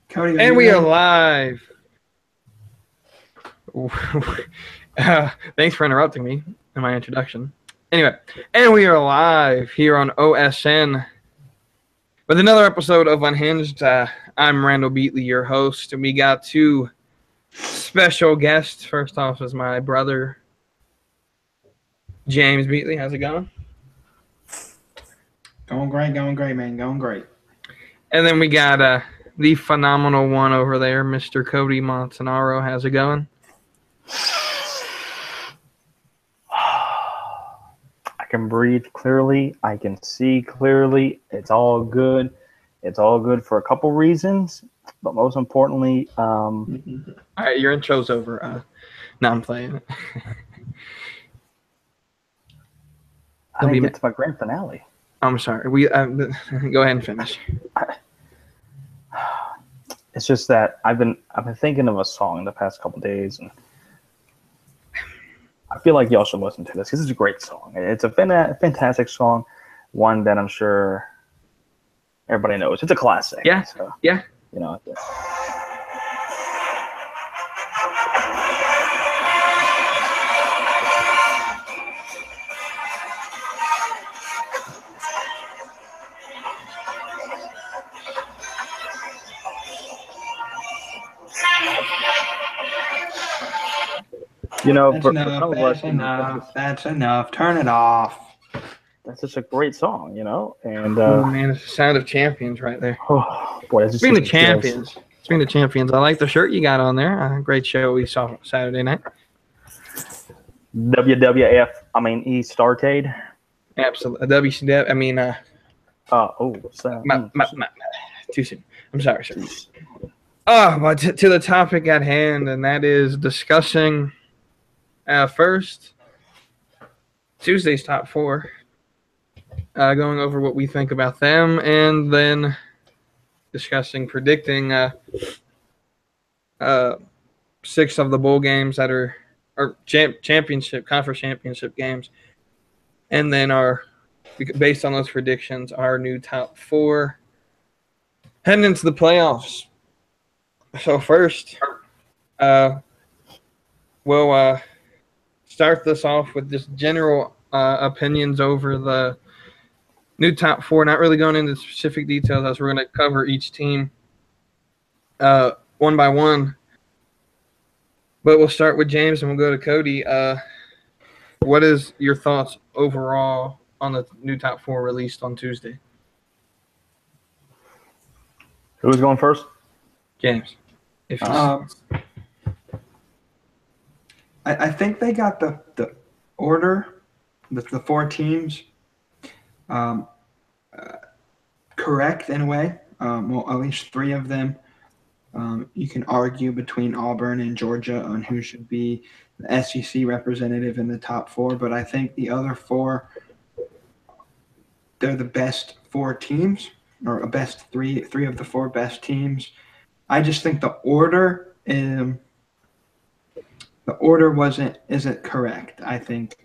Cody, And we are live. Thanks for interrupting me in my introduction. Anyway, and we are live here on OSN with another episode of Unhinged. I'm Randall Beatley, your host, and we got two special guests. First off is my brother, James Beatley. How's it going? Going great, man. Going great. And then we got the phenomenal one over there, Mr. Cody Montanaro. How's it going? I can breathe clearly. I can see clearly. It's all good. It's all good for a couple reasons, but most importantly, All right, your intro's over. No, I'm playing. I didn't get to my grand finale. I'm sorry. We go ahead and finish. It's just that I've been thinking of a song the past couple days, and I feel like y'all should listen to this because it's a great song. It's a fantastic song, one that I'm sure everybody knows. It's a classic. Yeah. So, yeah. You know. You know, That's enough. Turn it off. That's just a great song, you know. And oh man, it's the sound of champions right there. Oh boy, Speaking of champions, I like the shirt you got on there. Great show we saw Saturday night. WWF. I mean, Starcade. Absolutely, WCW. I mean, too soon. I'm sorry, sir. But to the topic at hand, and that is discussing first Tuesday's top four. Going over what we think about them, and then predicting 6 of the bowl games that are conference championship games, and then based on those predictions, our new top 4 heading into the playoffs. So first, we'll start this off with just general opinions over the new top 4, not really going into specific details as we're going to cover each team one by one. But we'll start with James and we'll go to Cody. What is your thoughts overall on the new top 4 released on Tuesday? Who's going first? James. I think they got the order, the 4 teams correct in a way. Well, at least 3 of them. You can argue between Auburn and Georgia on who should be the SEC representative in the top 4, but I think the other 4, they're the best 4 teams, or best three of the 4 best teams. I just think the order isn't correct. I think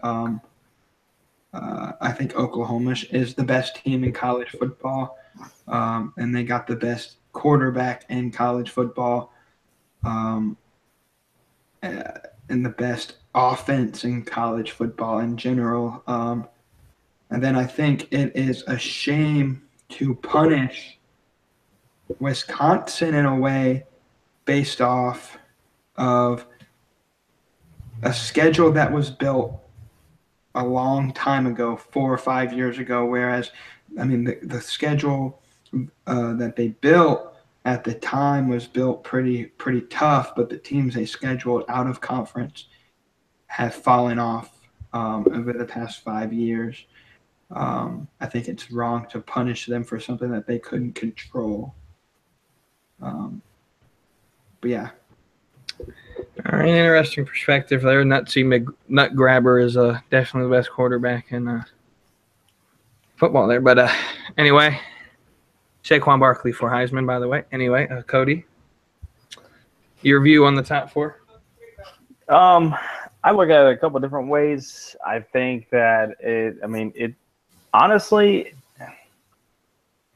Oklahoma is the best team in college football, and they got the best quarterback in college football, and the best offense in college football in general. And then I think it is a shame to punish Wisconsin in a way based off of a schedule that was built a long time ago, 4 or 5 years ago, whereas, I mean, the schedule that they built at the time was built pretty tough, but the teams they scheduled out of conference have fallen off over the past 5 years. I think it's wrong to punish them for something that they couldn't control. But yeah. All right, interesting perspective there. Nut Grabber is definitely the best quarterback in football there. But anyway, Saquon Barkley for Heisman, by the way. Anyway, Cody, your view on the top 4? I look at it a couple different ways. I think that honestly,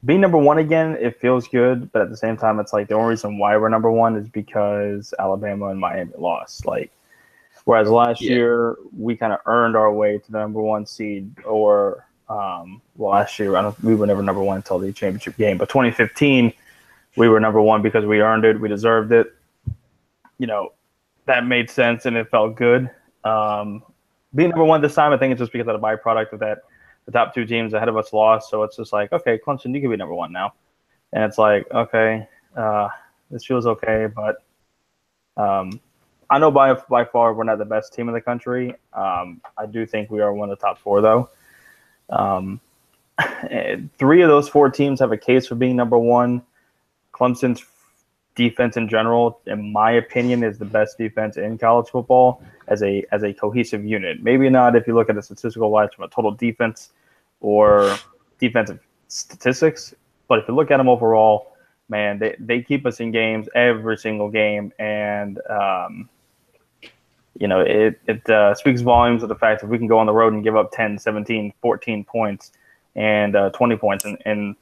being number one again, it feels good, but at the same time, it's like the only reason why we're number one is because Alabama and Miami lost. Like, whereas last Yeah. year we kind of earned our way to the number one seed, or last year we were never number one until the championship game. But 2015, we were number one because we earned it, we deserved it. You know, that made sense and it felt good. Being number one this time, I think it's just because of the byproduct of that. The top two teams ahead of us lost, so it's just like, okay, Clemson, you can be number one now, and it's like, okay, this feels okay, but I know by far we're not the best team in the country. I do think we are one of the top four, though. Three of those four teams have a case for being number one. Clemson's defense in general, in my opinion, is the best defense in college football as a cohesive unit. Maybe not if you look at the statistical wise from a total defense or defensive statistics, but if you look at them overall, man, they keep us in games every single game, and it speaks volumes of the fact that we can go on the road and give up 10, 17, 14 points and 20 points and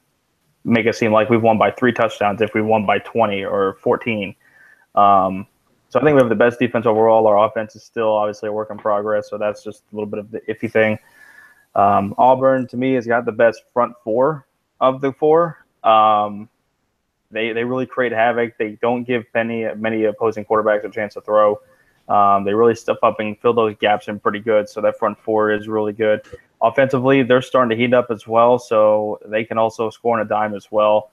make it seem like we've won by 3 touchdowns if we won by 20 or 14. So I think we have the best defense overall. Our offense is still obviously a work in progress, so that's just a little bit of the iffy thing. Auburn, to me, has got the best front four of the four. They really create havoc. They don't give many opposing quarterbacks a chance to throw. They really step up and fill those gaps in pretty good, so that front four is really good. Offensively, they're starting to heat up as well, so they can also score on a dime as well.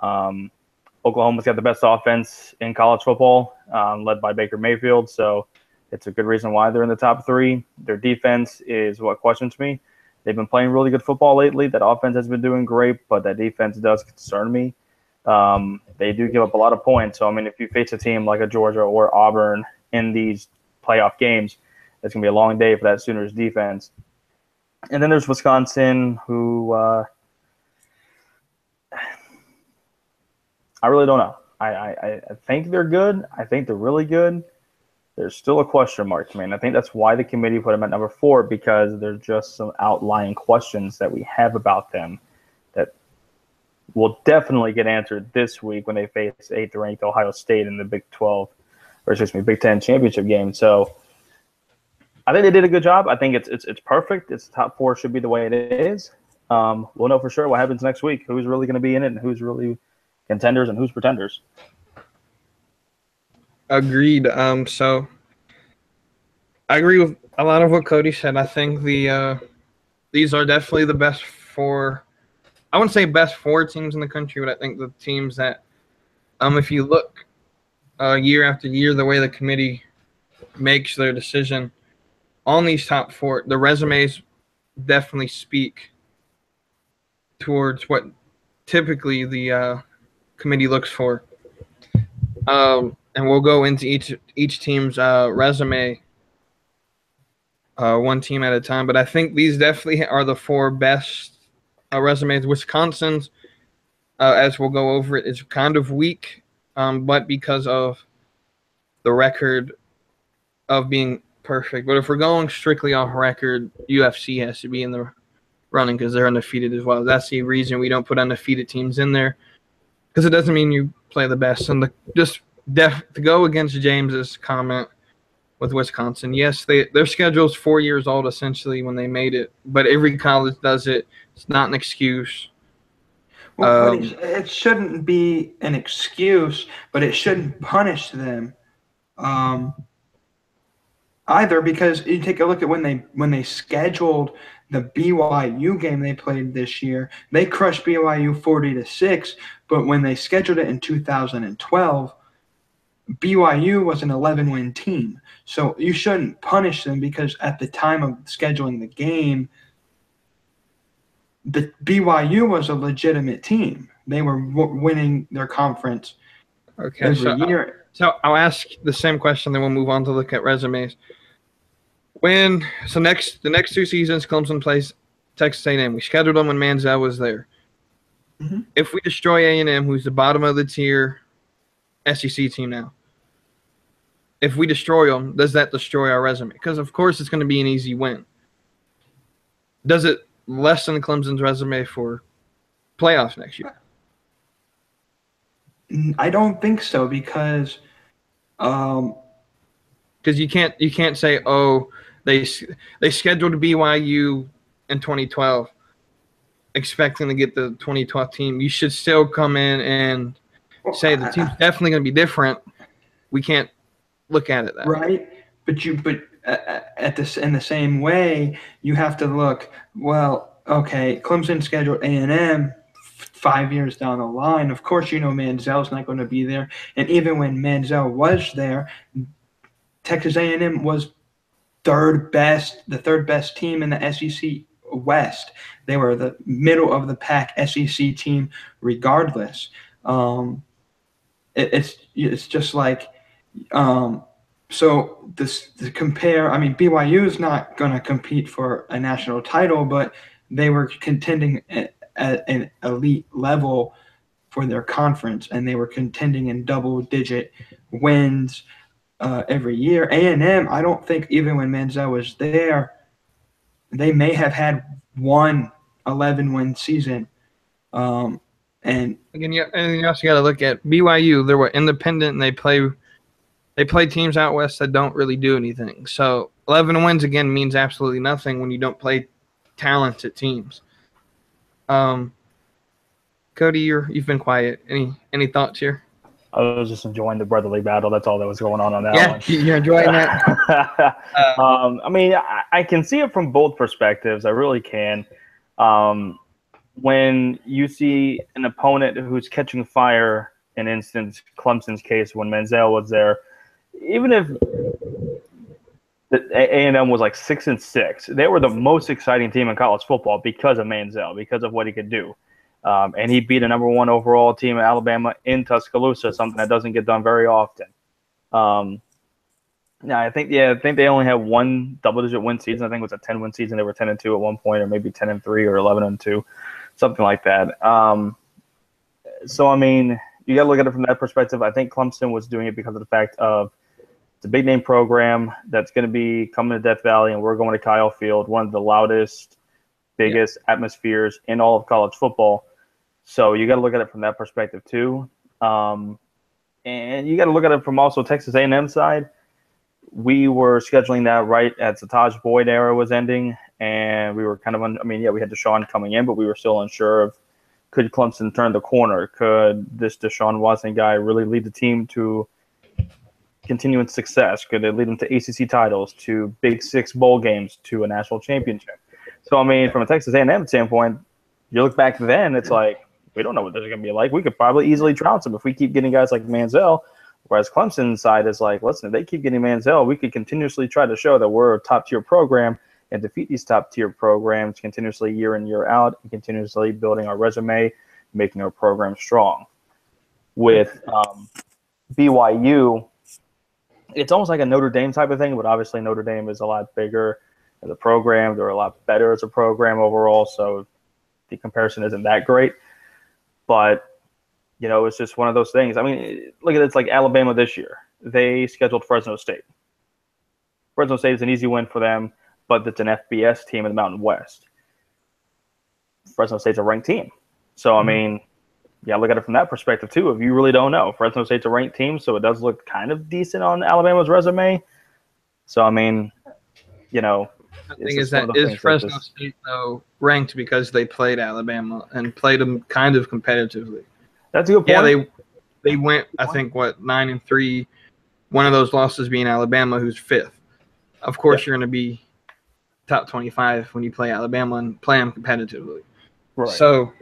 Oklahoma's got the best offense in college football, led by Baker Mayfield, so it's a good reason why they're in the top 3. Their defense is what questions me. They've been playing really good football lately. That offense has been doing great, but that defense does concern me. They do give up a lot of points, so, I mean, if you face a team like a Georgia or Auburn in these playoff games, it's going to be a long day for that Sooners defense. And then there's Wisconsin, who I really don't know. I think they're good. I think they're really good. There's still a question mark to me, and I think that's why the committee put them at number 4, because there's just some outlying questions that we have about them that will definitely get answered this week when they face 8th-ranked Ohio State in the Big 10 championship game. So I think they did a good job. I think it's perfect. It's top 4 should be the way it is. We'll know for sure what happens next week. Who's really going to be in it and who's really contenders and who's pretenders. Agreed. So I agree with a lot of what Cody said. I think these are definitely the best 4. I wouldn't say best 4 teams in the country, but I think the teams that, if you look year after year, the way the committee makes their decision on these top 4, the resumes definitely speak towards what typically the committee looks for. And we'll go into each team's resume one team at a time. But I think these definitely are the 4 best resumes. Wisconsin's, as we'll go over it, is kind of weak, but because of the record of being perfect. But if we're going strictly off record, UFC has to be in the running because they're undefeated as well. That's the reason we don't put undefeated teams in there, because it doesn't mean you play the best. And to go against James's comment with Wisconsin, yes, their schedule's 4 years old essentially when they made it, but every college does it. It's not an excuse. Well, it shouldn't be an excuse, but it shouldn't punish them either, because you take a look at when they scheduled the BYU game they played this year, they crushed BYU 40-6, but when they scheduled it in 2012, BYU was an 11-win team. So you shouldn't punish them, because at the time of scheduling the game, the BYU was a legitimate team. They were winning their conference every year. So I'll ask the same question, then we'll move on to look at resumes. The next 2 seasons, Clemson plays Texas A&M. We scheduled them when Manziel was there. Mm-hmm. If we destroy A&M, who's the bottom of the tier SEC team now, if we destroy them, does that destroy our resume? Because, of course, it's going to be an easy win. Does it lessen Clemson's resume for playoffs next year? I don't think so because you can't say, oh, they scheduled BYU in 2012 expecting to get the 2012 team. You should still come in and say the team's definitely going to be different. We can't look at it that way. Right, but in the same way, you have to look. Well, okay, Clemson scheduled A&M 5 years down the line. Of course, Manziel's not going to be there, and even when Manziel was there, Texas A&M was the third best team in the SEC West. They were the middle of the pack SEC team, regardless. It's just like. So to compare, I mean, BYU is not going to compete for a national title, but they were contending at an elite level for their conference, and they were contending in double-digit wins every year. A&M, I don't think even when Manziel was there, they may have had one 11-win season. And again, you also got to look at BYU. They were independent, and they play teams out west that don't really do anything. So 11 wins again means absolutely nothing when you don't play talented teams. Cody, you've been quiet. Any thoughts here? I was just enjoying the brotherly battle. That's all that was going on that one. Yeah, you're enjoying that. I mean, I can see it from both perspectives. I really can. When you see an opponent who's catching fire, in instance, Clemson's case, when Manziel was there, even if the A&M was like 6-6, they were the most exciting team in college football because of Manziel, because of what he could do. And he beat a number 1 overall team in Alabama in Tuscaloosa, something that doesn't get done very often. Now, I think they only had one double-digit win season. I think it was a 10-win season. They were 10-2 at one point, or maybe 10-3 or 11-2, something like that. So, I mean, you got to look at it from that perspective. I think Clemson was doing it because of the fact of it's a big-name program that's going to be coming to Death Valley, and we're going to Kyle Field, one of the loudest, biggest atmospheres in all of college football. So you got to look at it from that perspective too. And you got to look at it from also Texas A&M side. We were scheduling that right as the Taj Boyd era was ending, and we were kind of we had Deshaun coming in, but we were still unsure of could Clemson turn the corner? Could this Deshaun Watson guy really lead the team to continuing success? Could it lead them to ACC titles, to Big Six bowl games, to a national championship? So, I mean, from a Texas A&M standpoint, you look back then, it's like, we don't know what this is going to be like. We could probably easily trounce them if we keep getting guys like Manziel, whereas Clemson's side is like, listen, if they keep getting Manziel, we could continuously try to show that we're a top-tier program and defeat these top-tier programs continuously year in, year out, and continuously building our resume, making our program strong. With BYU, it's almost like a Notre Dame type of thing, but obviously Notre Dame is a lot bigger as a program. They're a lot better as a program overall, so the comparison isn't that great. But, it's just one of those things. I mean, look at it. It's like Alabama this year. They scheduled Fresno State. Fresno State is an easy win for them, but it's an FBS team in the Mountain West. Fresno State's a ranked team. So, I mean, look at it from that perspective, too. If you really don't know, Fresno State's a ranked team, so it does look kind of decent on Alabama's resume. So, I mean, the thing is Fresno State, though, ranked because they played Alabama and played them kind of competitively. That's a good point. Yeah, they went, I think, 9-3. One of those losses being Alabama, who's 5th. Of course, you're going to be top 25 when you play Alabama and play them competitively. Right. So,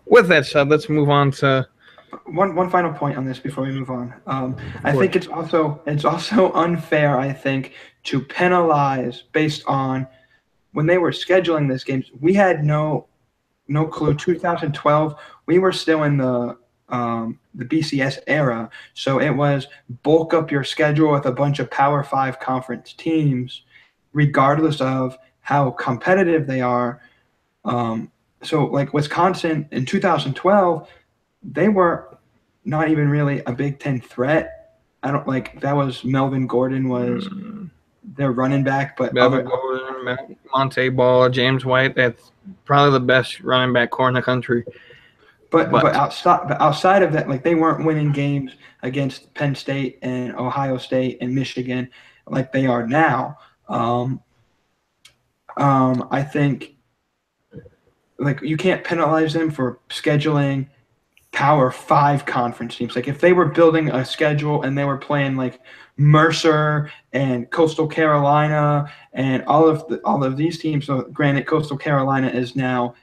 with that said, let's move on to one final point on this before we move on. I think it's also unfair, I think, to penalize based on when they were scheduling these games. We had no clue. 2012, we were still in the BCS era, so it was bulk up your schedule with a bunch of Power 5 conference teams, regardless of how competitive they are. So, like Wisconsin in 2012, they were not even really a Big Ten threat. That was Melvin Gordon was their running back, but Bevan Gordon, Monte Ball, James White. That's probably the best running back core in the country. But outside of that, like they weren't winning games against Penn State and Ohio State and Michigan like they are now. I think like you can't penalize them for scheduling Power 5 conference teams. Like if they were building a schedule and they were playing like Mercer and Coastal Carolina and all of these teams. So granted, Coastal Carolina is now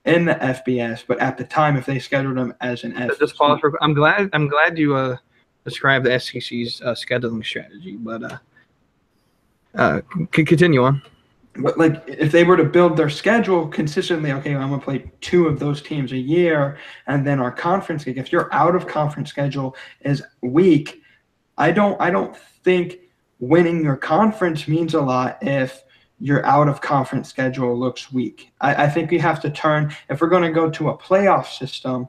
in the FBS, but at the time, if they scheduled them as an FBS, just pause for. I'm glad you described the SEC's scheduling strategy, but continue on. But like if they were to build their schedule consistently, okay, I'm gonna play 2 of those teams a year, and then our conference. Like if your out of conference schedule is weak, I don't think winning your conference means a lot if your out of conference schedule looks weak. I think we have to turn, if we're going to go to a playoff system,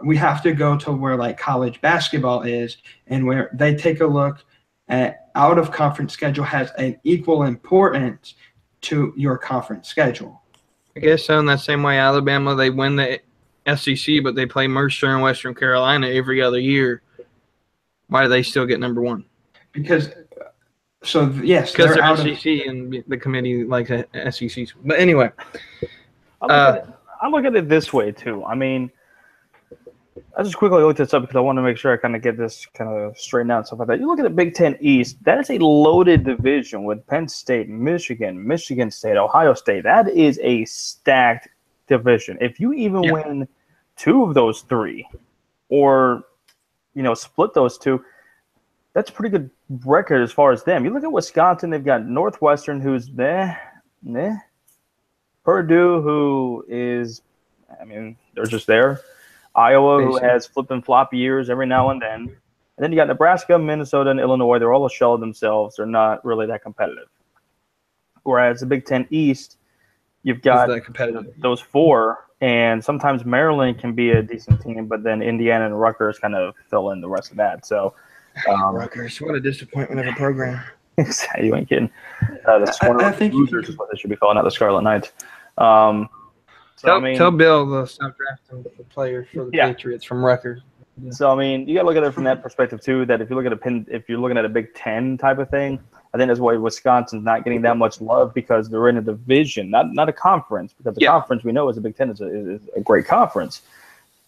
we have to go to where like college basketball is and where they take a look at out of conference schedule has an equal importance to your conference schedule. I guess so. In that same way, Alabama, they win the SEC, but they play Mercer and Western Carolina every other year. Why do they still get number 1? Because yes, because they're SEC and the committee likes SEC. But anyway, I look at it this way too. I mean, I just quickly looked this up because I want to make sure I kind of get this kind of straightened out and stuff like that. You look at the Big Ten East, that is a loaded division with Penn State, Michigan, Michigan State, Ohio State. That is a stacked division. If you even win 2 of those 3 or, split those 2, that's a pretty good record as far as them. You look at Wisconsin, they've got Northwestern, who's Purdue, who is, they're just there. Iowa, who has flip and flop years every now and then. And then you got Nebraska, Minnesota, and Illinois. They're all a shell of themselves. They're not really that competitive. Whereas the Big Ten East, you've got those 4, and sometimes Maryland can be a decent team, but then Indiana and Rutgers kind of fill in the rest of that. So, Rutgers, what a disappointment of a program. You ain't kidding. The Swarm Losers is what they should be calling out, the Scarlet Knights. Tell Bill to stop drafting the players for the Patriots from Rutgers. Yeah. So you got to look at it from that perspective too. That if you're looking at a Big Ten type of thing, I think that's why Wisconsin's not getting that much love because they're in a division, not a conference. Because the conference we know as a Big Ten is a great conference.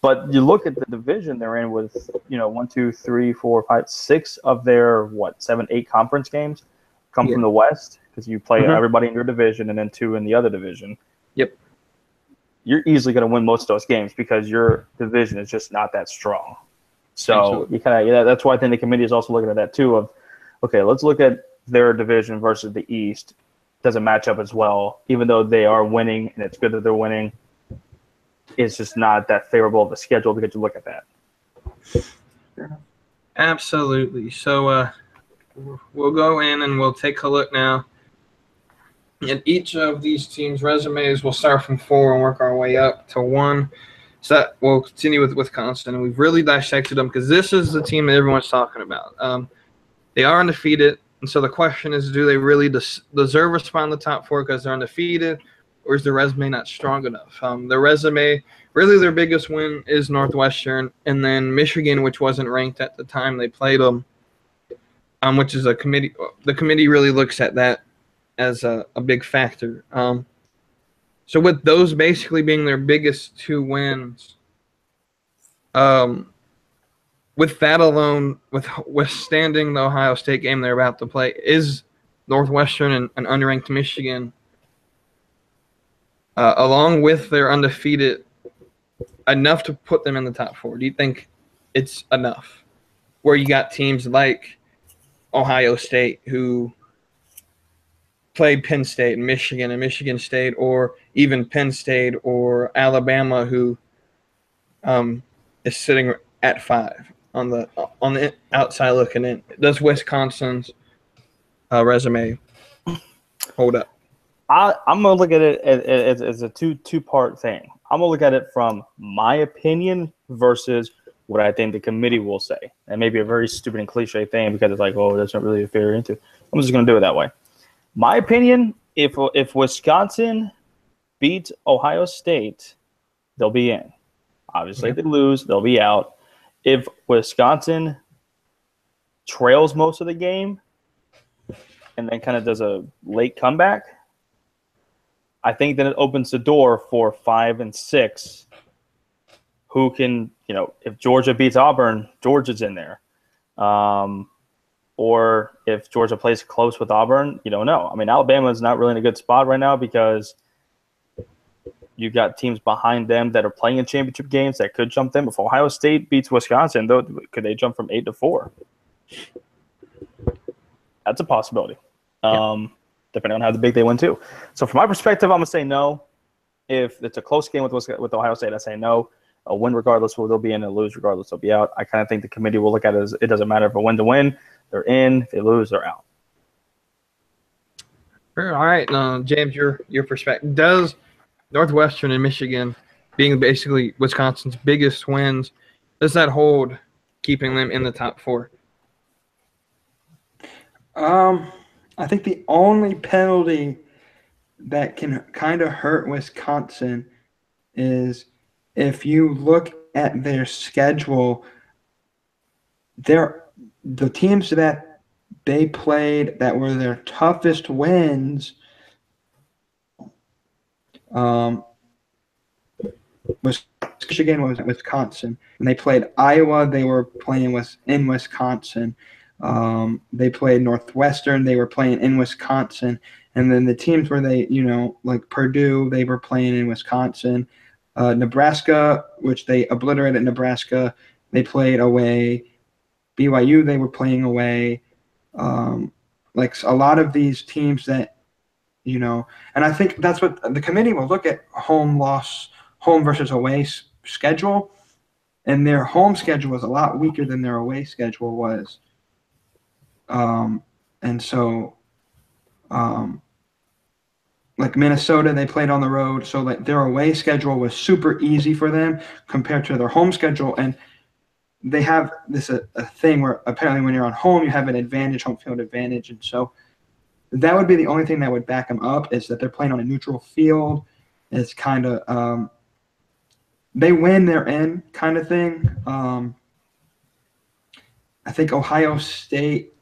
But you look at the division they're in with 1, 2, 3, 4, 5, 6 of their 7, 8 conference games come from the West because you play everybody in your division and then 2 in the other division. Yep. You're easily going to win most of those games because your division is just not that strong. So you that's why I think the committee is also looking at that too. Of okay, let's look at their division versus the East. Doesn't match up as well, even though they are winning and it's good that they're winning. It's just not that favorable of a schedule to get to look at that. Absolutely. So we'll go in and we'll take a look now at each of these teams' resumes. We'll start from 4 and work our way up to 1. So we'll continue with Wisconsin. And we've really dissected them because this is the team that everyone's talking about. They are undefeated. And so the question is, do they really deserve a spot in the top 4 because they're undefeated? Or is their resume not strong enough? Their resume, really their biggest win is Northwestern, and then Michigan, which wasn't ranked at the time they played them, which is a committee. The committee really looks at that as a big factor. So with those basically being their biggest 2 wins, with that alone, withstanding the Ohio State game they're about to play, is Northwestern and unranked Michigan, along with their undefeated, enough to put them in the top 4? Do you think it's enough? Where you got teams like Ohio State who played Penn State and Michigan State, or even Penn State or Alabama who is sitting at 5 on the outside looking in. Does Wisconsin's resume hold up? I'm gonna look at it as a two-part thing. I'm gonna look at it from my opinion versus what I think the committee will say. And maybe a very stupid and cliche thing because it's like, oh, that's not really a fair into. I'm just gonna do it that way. My opinion, if Wisconsin beats Ohio State, they'll be in. Obviously, if they lose, they'll be out. If Wisconsin trails most of the game and then kind of does a late comeback, I think then it opens the door for 5 and 6 who can, if Georgia beats Auburn, Georgia's in there. Or if Georgia plays close with Auburn, you don't know. I mean, Alabama's not really in a good spot right now because you've got teams behind them that are playing in championship games that could jump them. If Ohio State beats Wisconsin, though, could they jump from 8 to 4? That's a possibility, depending on how big they win too. So from my perspective, I'm going to say no. If it's a close game with Ohio State, I say no. A win regardless, they'll be in, and lose regardless, they'll be out. I kind of think the committee will look at it as it doesn't matter if a win to win, they're in. If they lose, they're out. All right, James, your perspective. Does Northwestern and Michigan being basically Wisconsin's biggest wins, does that hold keeping them in the top 4? I think the only penalty that can kind of hurt Wisconsin is if you look at their schedule, the teams that they played that were their toughest wins was Michigan, was Wisconsin. And they played Iowa, they were playing in Wisconsin. They played Northwestern, they were playing in Wisconsin. And then the teams where they, like Purdue, they were playing in Wisconsin. Nebraska, which they obliterated Nebraska, they played away. BYU, they were playing away. Like a lot of these teams that, and I think that's what the committee will look at: home versus away schedule. And their home schedule was a lot weaker than their away schedule was. And so, like Minnesota, they played on the road, so like their away schedule was super easy for them compared to their home schedule. And they have this a thing where apparently when you're on home, you have an advantage, home field advantage. And so that would be the only thing that would back them up, is that they're playing on a neutral field. It's kind of they win, they're in kind of thing. I think Ohio State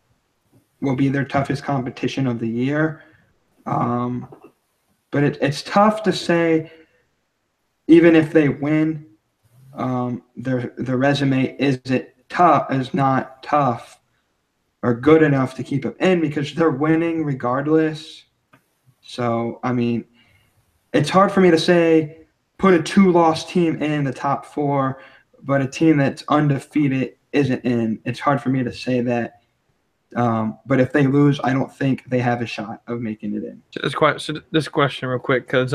will be their toughest competition of the year. But it's tough to say, even if they win, their resume is not tough or good enough to keep them in, because they're winning regardless. So, I mean, it's hard for me to say put a 2-loss team in the top 4, but a team that's undefeated isn't in. It's hard for me to say that. But if they lose, I don't think they have a shot of making it in. So this question real quick, because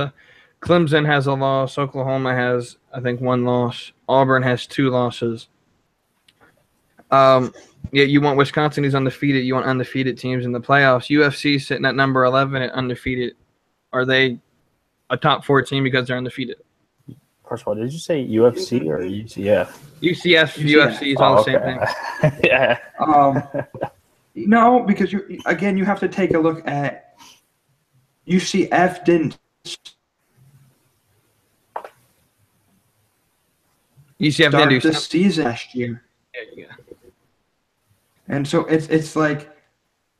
Clemson has a loss. Oklahoma has, I think, 1 loss. Auburn has 2 losses. You want Wisconsin, who's undefeated. You want undefeated teams in the playoffs. UFC sitting at number 11 at undefeated. Are they a top 4 team because they're undefeated? First of all, did you say UFC or UCF? UCF, UFC is all the same thing. Yeah. No, because you have to take a look at UCF didn't. UCF start didn't do the season last year. Yeah. And so it's like,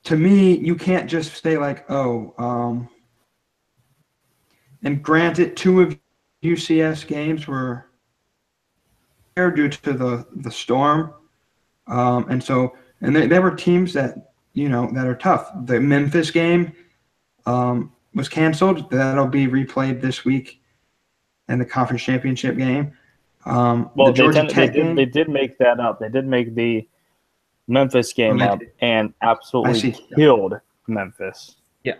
to me, you can't just say like, and granted, 2 of UCF's games were due to the storm, and there were teams that that are tough. The Memphis game was canceled. That'll be replayed this week in the conference championship game. Well, they did make that up. They did make the Memphis game up and absolutely killed Memphis. Yeah.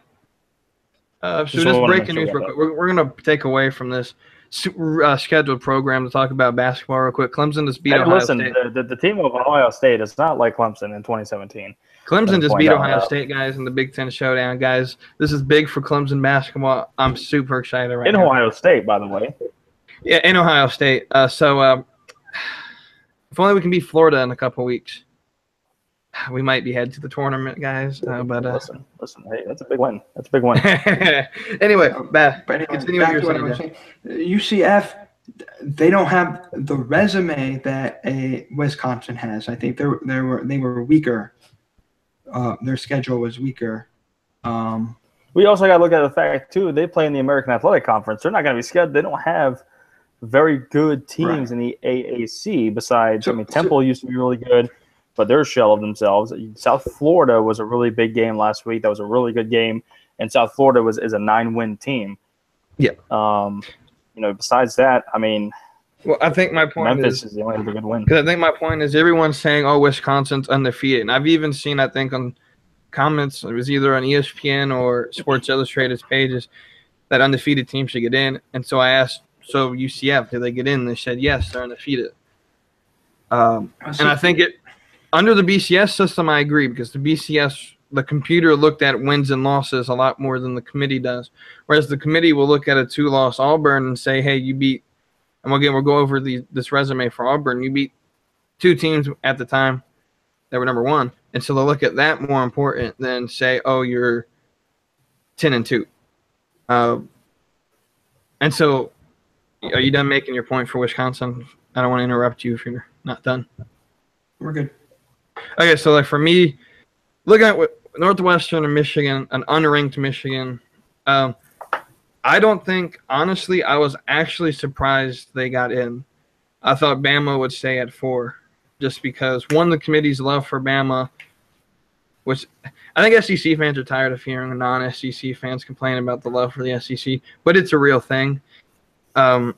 So just breaking news real quick. We're going to take away from this scheduled program to talk about basketball real quick. Clemson just beat Ohio State. The team of Ohio State is not like Clemson in 2017. Clemson just beat Ohio State, guys, in the Big Ten Showdown. Guys, this is big for Clemson basketball. I'm super excited right now. In Ohio State, by the way. Yeah, in Ohio State. So if only we can beat Florida in a couple weeks. we might be headed to the tournament, guys. But listen, hey, that's a big win. That's a big win. Anyway, But anyway, continue back what to you what I were was saying. saying. UCF, they don't have the resume that a Wisconsin has. I think they were weaker. Their schedule was weaker. We also got to look at the fact too. They play in the American Athletic Conference. They're not going to be scheduled. They don't have very good teams in the AAC. Besides, Temple used to be really good, but they're a shell of themselves. South Florida was a really big game last week. That was a really good game, and South Florida is a 9-win team. Yeah. Besides that, well, I think my point Memphis is the only other good win. Because I think my point is everyone's saying, "Oh, Wisconsin's undefeated," and I've even seen, I think, on comments, it was either on ESPN or Sports Illustrated's pages, that undefeated teams should get in. And so I asked, "So UCF, did they get in?" And they said, "Yes, they're undefeated." And I think under the BCS system, I agree, because the BCS, the computer looked at wins and losses a lot more than the committee does. Whereas the committee will look at a 2-loss Auburn and say, "Hey, you beat." And we'll go over this resume for Auburn. You beat 2 teams at the time that were number 1. And so they'll look at that more important than say, "Oh, you're 10-2." And so are you done making your point for Wisconsin? I don't want to interrupt you if you're not done. We're good. Okay, so for me, looking at Northwestern and Michigan, an unranked Michigan, I don't think, honestly, I was actually surprised they got in. I thought Bama would stay at 4 just because, one, the committee's love for Bama, which I think SEC fans are tired of hearing non-SEC fans complain about the love for the SEC, but it's a real thing. Well,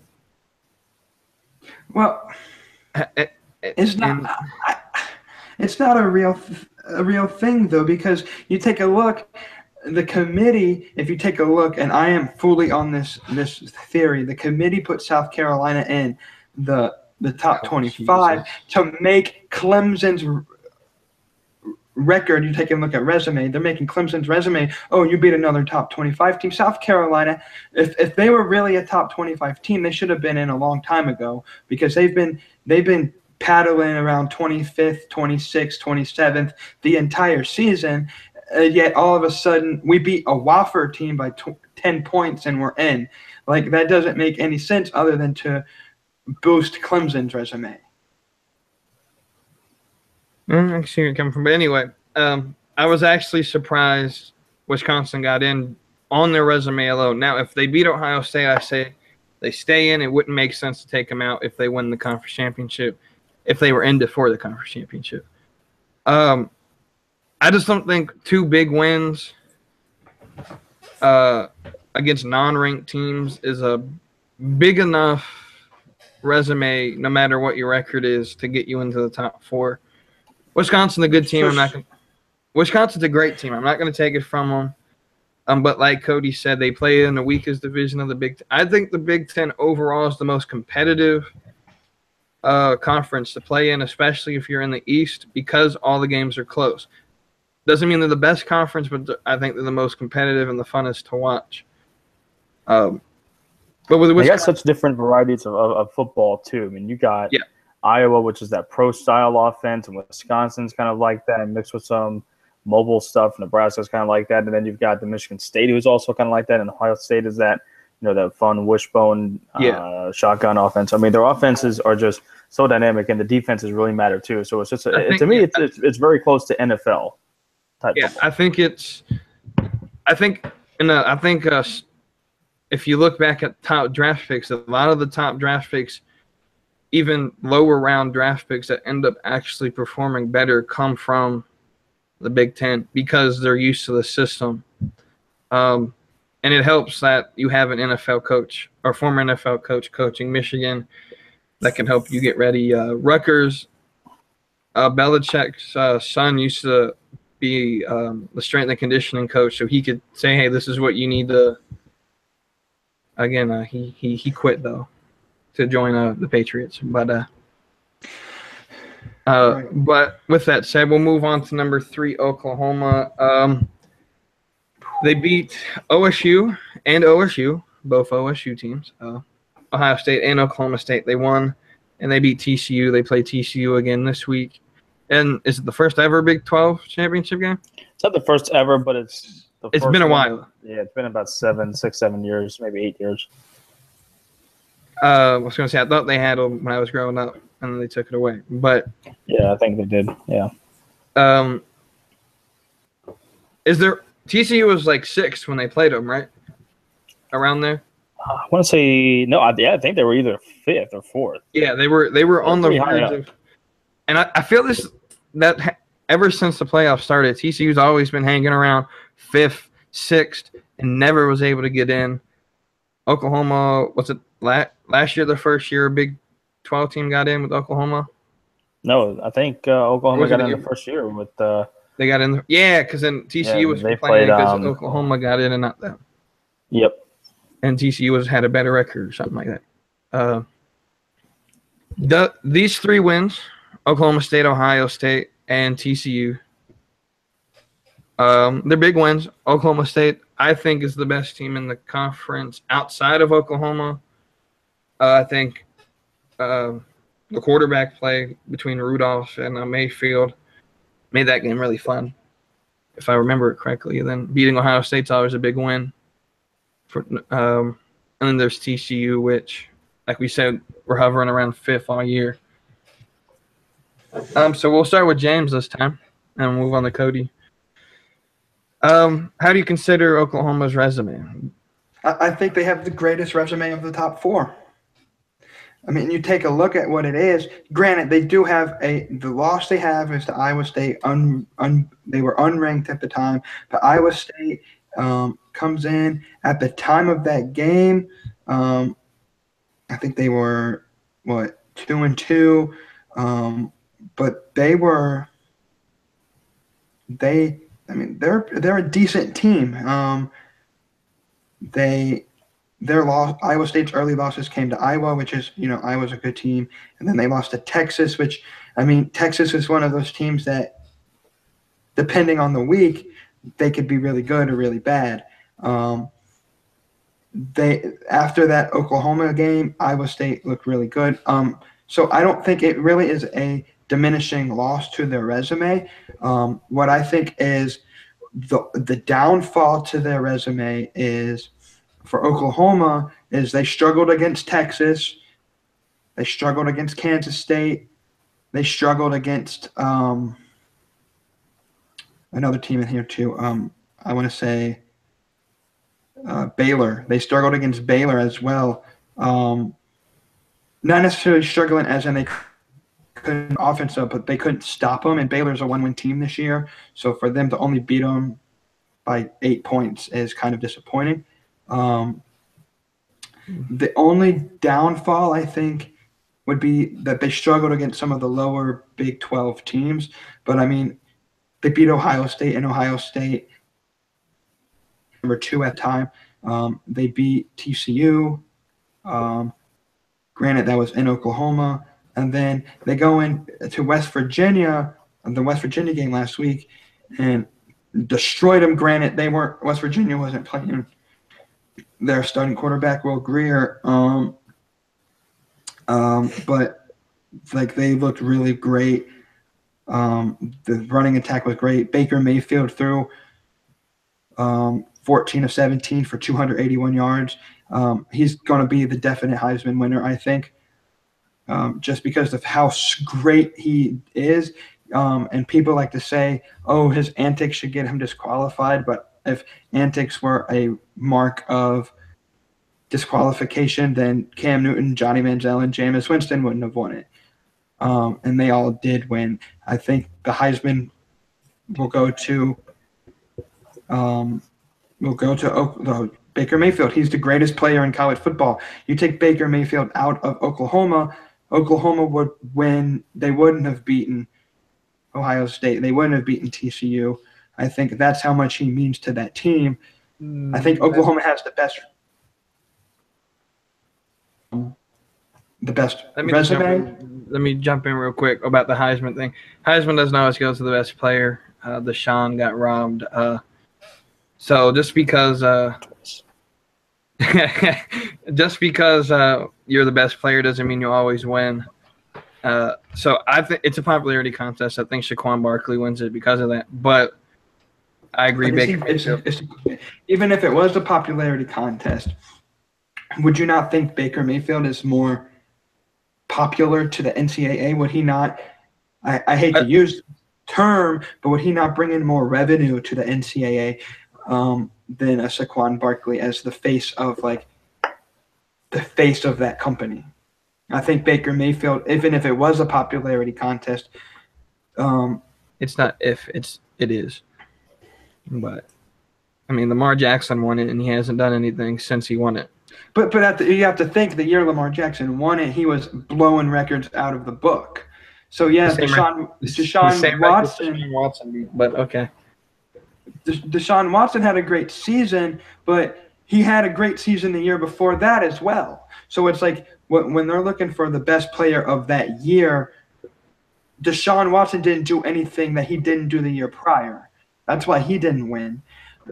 it's not a real thing, though, because you take a look. The committee, if you take a look, and I am fully on this theory, the committee put South Carolina in the top 25 to make Clemson's record. You take a look at resume. They're making Clemson's resume. Oh, you beat another top 25 team. South Carolina, if they were really a top 25 team, they should have been in a long time ago, because they've been paddling around 25th, 26th, 27th the entire season. Yet all of a sudden we beat a Wofford team by 10 points and we're in. Like, that doesn't make any sense other than to boost Clemson's resume. I can see where you're coming from. But anyway, I was actually surprised Wisconsin got in on their resume alone. Now, if they beat Ohio State, I say they stay in. It wouldn't make sense to take them out if they win the conference championship, if they were in before the conference championship. I just don't think 2 big wins against non-ranked teams is a big enough resume, no matter what your record is, to get you into the top 4. Wisconsin's a good team. Wisconsin's a great team. I'm not going to take it from them. But like Cody said, they play in the weakest division of the Big Ten. I think the Big Ten overall is the most competitive conference to play in, especially if you're in the East, because all the games are close. Doesn't mean they're the best conference, but I think they're the most competitive and the funnest to watch. But with they got such different varieties of football too. I mean, you got Iowa, which is that pro-style offense, and Wisconsin's kind of like that, and mixed with some mobile stuff. Nebraska's kind of like that, and then you've got the Michigan State, who's also kind of like that, and Ohio State is that, that fun wishbone shotgun offense. I mean, their offenses are just so dynamic, and the defenses really matter too. So it's just to me, it's very close to NFL. Yeah, football. I think if you look back at top draft picks, a lot of the top draft picks, even lower round draft picks that end up actually performing better, come from the Big Ten because they're used to the system. And it helps that you have an NFL coach or former NFL coach coaching Michigan that can help you get ready. Rutgers, Belichick's son used to be the strength and conditioning coach, so he could say, "Hey, this is what you need to." Again, he quit though to join the Patriots, but but with that said, we'll move on to number 3, Oklahoma. They beat OSU and OSU, both OSU teams, Ohio State and Oklahoma State. They won, and they beat TCU. They play TCU again this week. And is it the first ever Big 12 championship game? It's not the first ever, but it's the It's first been a one. while. Yeah, it's been about 7 years, maybe 8 years. I was going to say, I thought they had them when I was growing up, and then they took it away. But Yeah, I think they did. Yeah. Is there TCU was like 6 when they played them, right? Around there. I want to say no. I think they were either 5th or 4th. Yeah, they were on the pretty high verge of, and I feel ever since the playoffs started, TCU's always been hanging around 5th, 6th, and never was able to get in. Oklahoma, was it last year? The first year a Big 12 team got in with Oklahoma. No, I think Oklahoma got in the first year with. They got in, because then TCU was they complaining played, because Oklahoma got in and not them. Yep. And TCU had a better record or something like that. These 3 wins, Oklahoma State, Ohio State, and TCU, they're big wins. Oklahoma State, I think, is the best team in the conference outside of Oklahoma. I think the quarterback play between Rudolph and Mayfield made that game really fun, if I remember it correctly. And then beating Ohio State's always a big win. And then there's TCU, which, like we said, we're hovering around 5th all year. So we'll start with James this time, and we'll move on to Cody. How do you consider Oklahoma's resume? I think they have the greatest resume of the top 4. I mean, you take a look at what it is. Granted, they do have the loss they have is to Iowa State. They were unranked at the time, but Iowa State comes in at the time of that game. I think they were 2-2, but they're a decent team. Their loss, Iowa State's early losses came to Iowa, which is, Iowa's a good team. And then they lost to Texas, which, Texas is one of those teams that, depending on the week, they could be really good or really bad. After that Oklahoma game, Iowa State looked really good. So I don't think it really is a diminishing loss to their resume. What I think is the downfall to their resume is, for Oklahoma, is they struggled against Texas. They struggled against Kansas State. They struggled against another team in here too. I want to say Baylor. They struggled against Baylor as well. Not necessarily struggling as in they couldn't offensive, but they couldn't stop them. And Baylor's a 1-win team this year. So for them to only beat them by 8 points is kind of disappointing. The only downfall, I think, would be that they struggled against some of the lower Big 12 teams. But, they beat Ohio State, and Ohio State, number 2 at the time. They beat TCU. Granted, that was in Oklahoma. And then they go into West Virginia, the West Virginia game last week, and destroyed them. Granted, West Virginia wasn't playing their starting quarterback, Will Grier. But they looked really great. The running attack was great. Baker Mayfield threw 14 of 17 for 281 yards. He's going to be the definite Heisman winner, I think, just because of how great he is. And people like to say, oh, his antics should get him disqualified. But if antics were a mark of disqualification, then Cam Newton, Johnny Manziel, and Jameis Winston wouldn't have won it. And they all did win. I think the Heisman will go to Baker Mayfield. He's the greatest player in college football. You take Baker Mayfield out of Oklahoma would win. They wouldn't have beaten Ohio State. They wouldn't have beaten TCU. I think that's how much he means to that team. I think Oklahoma has the best resume. Let me jump in real quick about the Heisman thing. Heisman doesn't always go to the best player. Deshaun got robbed. So just because you're the best player doesn't mean you always win. So I think it's a popularity contest. I think Shaquan Barkley wins it because of that. But I agree, But Baker Mayfield. even if it was a popularity contest, would you not think Baker Mayfield is more popular to the NCAA? Would he not? I hate to use the term, but would he not bring in more revenue to the NCAA than a Saquon Barkley as the face of that company? I think Baker Mayfield, even if it was a popularity contest, it's not if it is. But I mean, Lamar Jackson won it, and he hasn't done anything since he won it. But you have to think the year Lamar Jackson won it, he was blowing records out of the book. So yeah, Deshaun Watson, but okay. Deshaun Watson had a great season, but he had a great season the year before that as well. So it's like when they're looking for the best player of that year, Deshaun Watson didn't do anything that he didn't do the year prior. That's why he didn't win.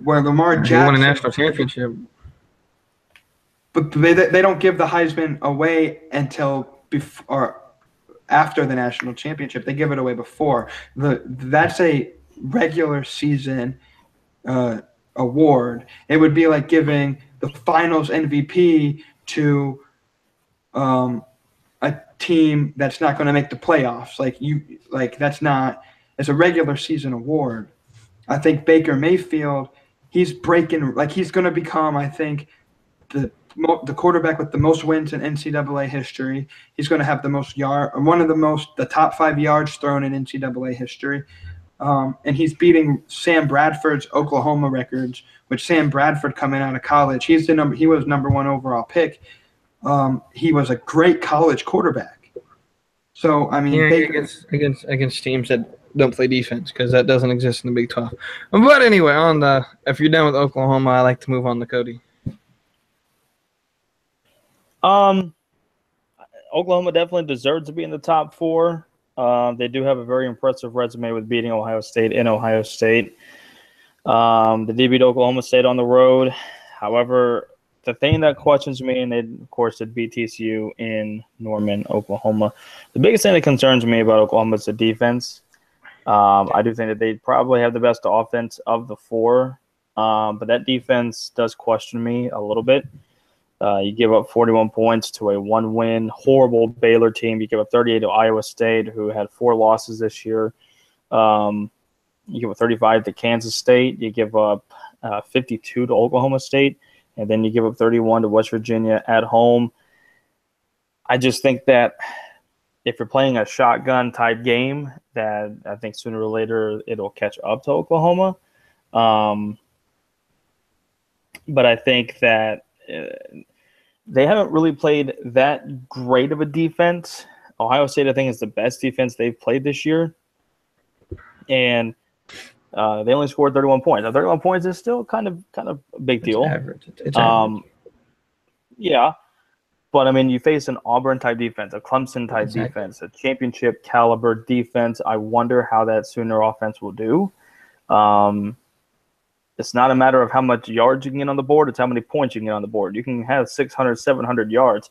Where Lamar Jackson, he won a national championship. But they don't give the Heisman away until before or after the national championship. They give it away before. That's a regular season award. It would be like giving the Finals MVP to a team that's not going to make the playoffs. That's not. It's a regular season award. I think Baker Mayfield, he's breaking. He's going to become, I think, the quarterback with the most wins in NCAA history. He's going to have the top 5 yards thrown in NCAA history. And he's beating Sam Bradford's Oklahoma records, which Sam Bradford coming out of college, he was number 1 overall pick. He was a great college quarterback. So, I mean, against teams that don't play defense, because that doesn't exist in the Big 12. But anyway, if you're done with Oklahoma, I like to move on to Cody. Oklahoma definitely deserves to be in the top 4. They do have a very impressive resume with beating Ohio State in Ohio State. They did beat Oklahoma State on the road. However, the thing that questions me, and they, of course, did beat TCU in Norman, Oklahoma. The biggest thing that concerns me about Oklahoma is the defense. I do think that they probably have the best offense of the 4, but that defense does question me a little bit. You give up 41 points to a 1-win, horrible Baylor team. You give up 38 to Iowa State, who had 4 losses this year. You give up 35 to Kansas State. You give up 52 to Oklahoma State. And then you give up 31 to West Virginia at home. I just think that if you're playing a shotgun-type game, that I think sooner or later it'll catch up to Oklahoma. But I think that they haven't really played that great of a defense. Ohio State, I think, is the best defense they've played this year. And they only scored 31 points. Now, 31 points is still kind of a big deal. It's average. Yeah. But, I mean, you face an Auburn-type defense, a Clemson-type defense, a championship-caliber defense. I wonder how that Sooner offense will do. It's not a matter of how much yards you can get on the board. It's how many points you can get on the board. You can have 600, 700 yards.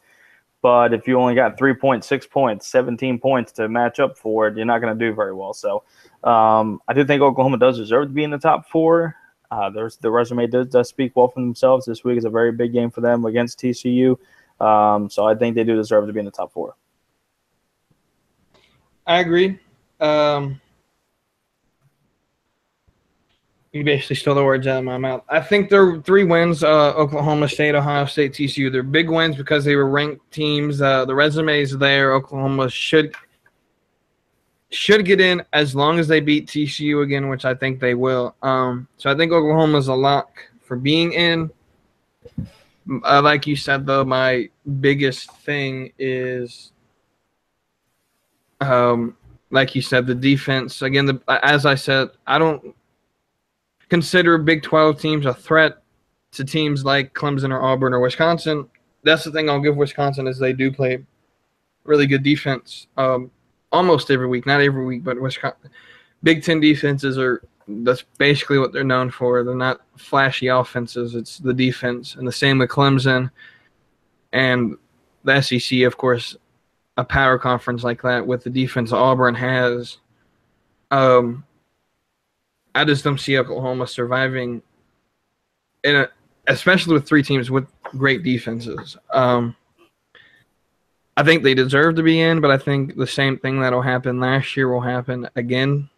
But if you only got 3 points, 6 points, 17 points to match up for it, you're not going to do very well. So I do think Oklahoma does deserve to be in the top 4. The resume does speak well for themselves. This week is a very big game for them against TCU. So I think they do deserve to be in the top 4. I agree. You basically stole the words out of my mouth. I think there are 3 wins, Oklahoma State, Ohio State, TCU. They're big wins because they were ranked teams. The resume is there. Oklahoma should get in as long as they beat TCU again, which I think they will. So I think Oklahoma's a lock for being in. Like you said, though, my biggest thing is, like you said, the defense. Again, as I said, I don't consider Big 12 teams a threat to teams like Clemson or Auburn or Wisconsin. That's the thing I'll give Wisconsin is they do play really good defense almost every week. Not every week, but Wisconsin. Big 10 defenses that's basically what they're known for. They're not flashy offenses. It's the defense. And the same with Clemson. And the SEC, of course, a power conference like that with the defense Auburn has, I just don't see Oklahoma surviving, especially with three teams with great defenses. I think they deserve to be in, but I think the same thing that'll happen last year will happen again,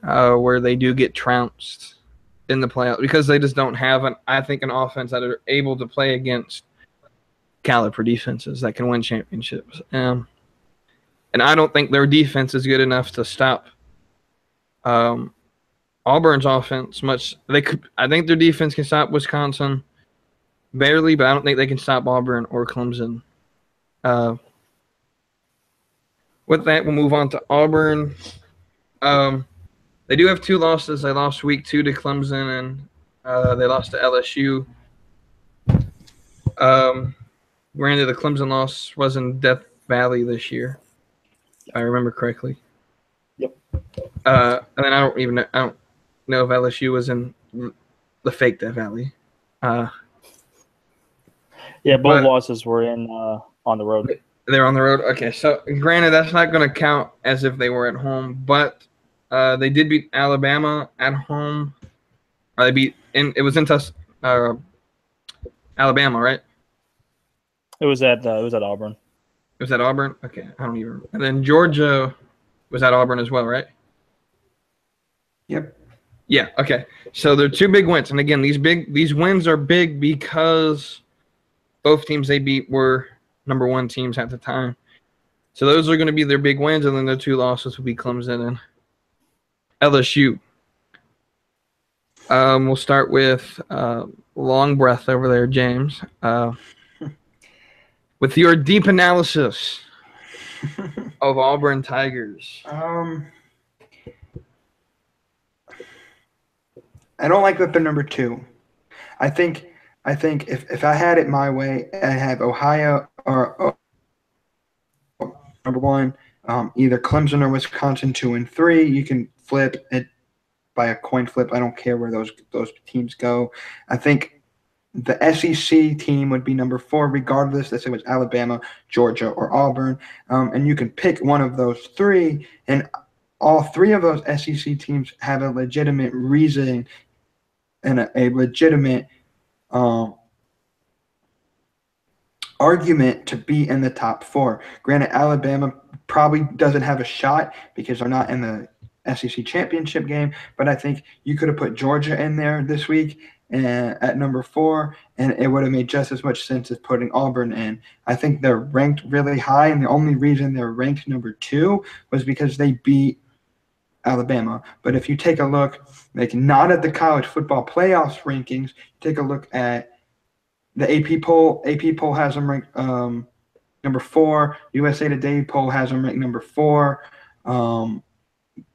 where they do get trounced in the playoffs because they just don't have an offense that are able to play against caliber defenses that can win championships. And I don't think their defense is good enough to stop Auburn's offense much. I think their defense can stop Wisconsin barely, but I don't think they can stop Auburn or Clemson. With that, we'll move on to Auburn. They do have two losses. They lost week 2 to Clemson, and they lost to LSU. Granted, the Clemson loss was in Death Valley this year, if I remember correctly. Yep. And then I don't know if LSU was in the fake Death Valley. Yeah, both losses were in on the road. They're on the road. Okay, so granted, that's not going to count as if they were at home, but they did beat Alabama at home. Or it was in Alabama, right? It was at Auburn. It was at Auburn. Okay, I don't even. And then Georgia was at Auburn as well, right? Yep. Yeah. Okay. So they're two big wins, and again, these wins are big because both teams they beat were number 1 teams at the time. So those are going to be their big wins, and then their 2 losses will be Clemson and LSU. We'll start with long breath over there, James. With your deep analysis of Auburn Tigers. I don't like that they're number 2. I think if I had it my way, I'd have Ohio or number 1, either Clemson or Wisconsin 2 and 3. You can flip it by a coin flip. I don't care where those teams go. I think the SEC team would be number 4, regardless if it was Alabama, Georgia, or Auburn. And you can pick one of those 3, and all 3 of those SEC teams have a legitimate reason and a legitimate argument to be in the top 4. Granted, Alabama probably doesn't have a shot because they're not in the SEC championship game, but I think you could have put Georgia in there this week at number 4, and it would have made just as much sense as putting Auburn in. I think they're ranked really high, and the only reason they're ranked number 2 was because they beat Alabama. But if you take a look, like not at the college football playoffs rankings, take a look at the AP poll. AP poll has them ranked number 4. USA Today poll has them ranked number 4.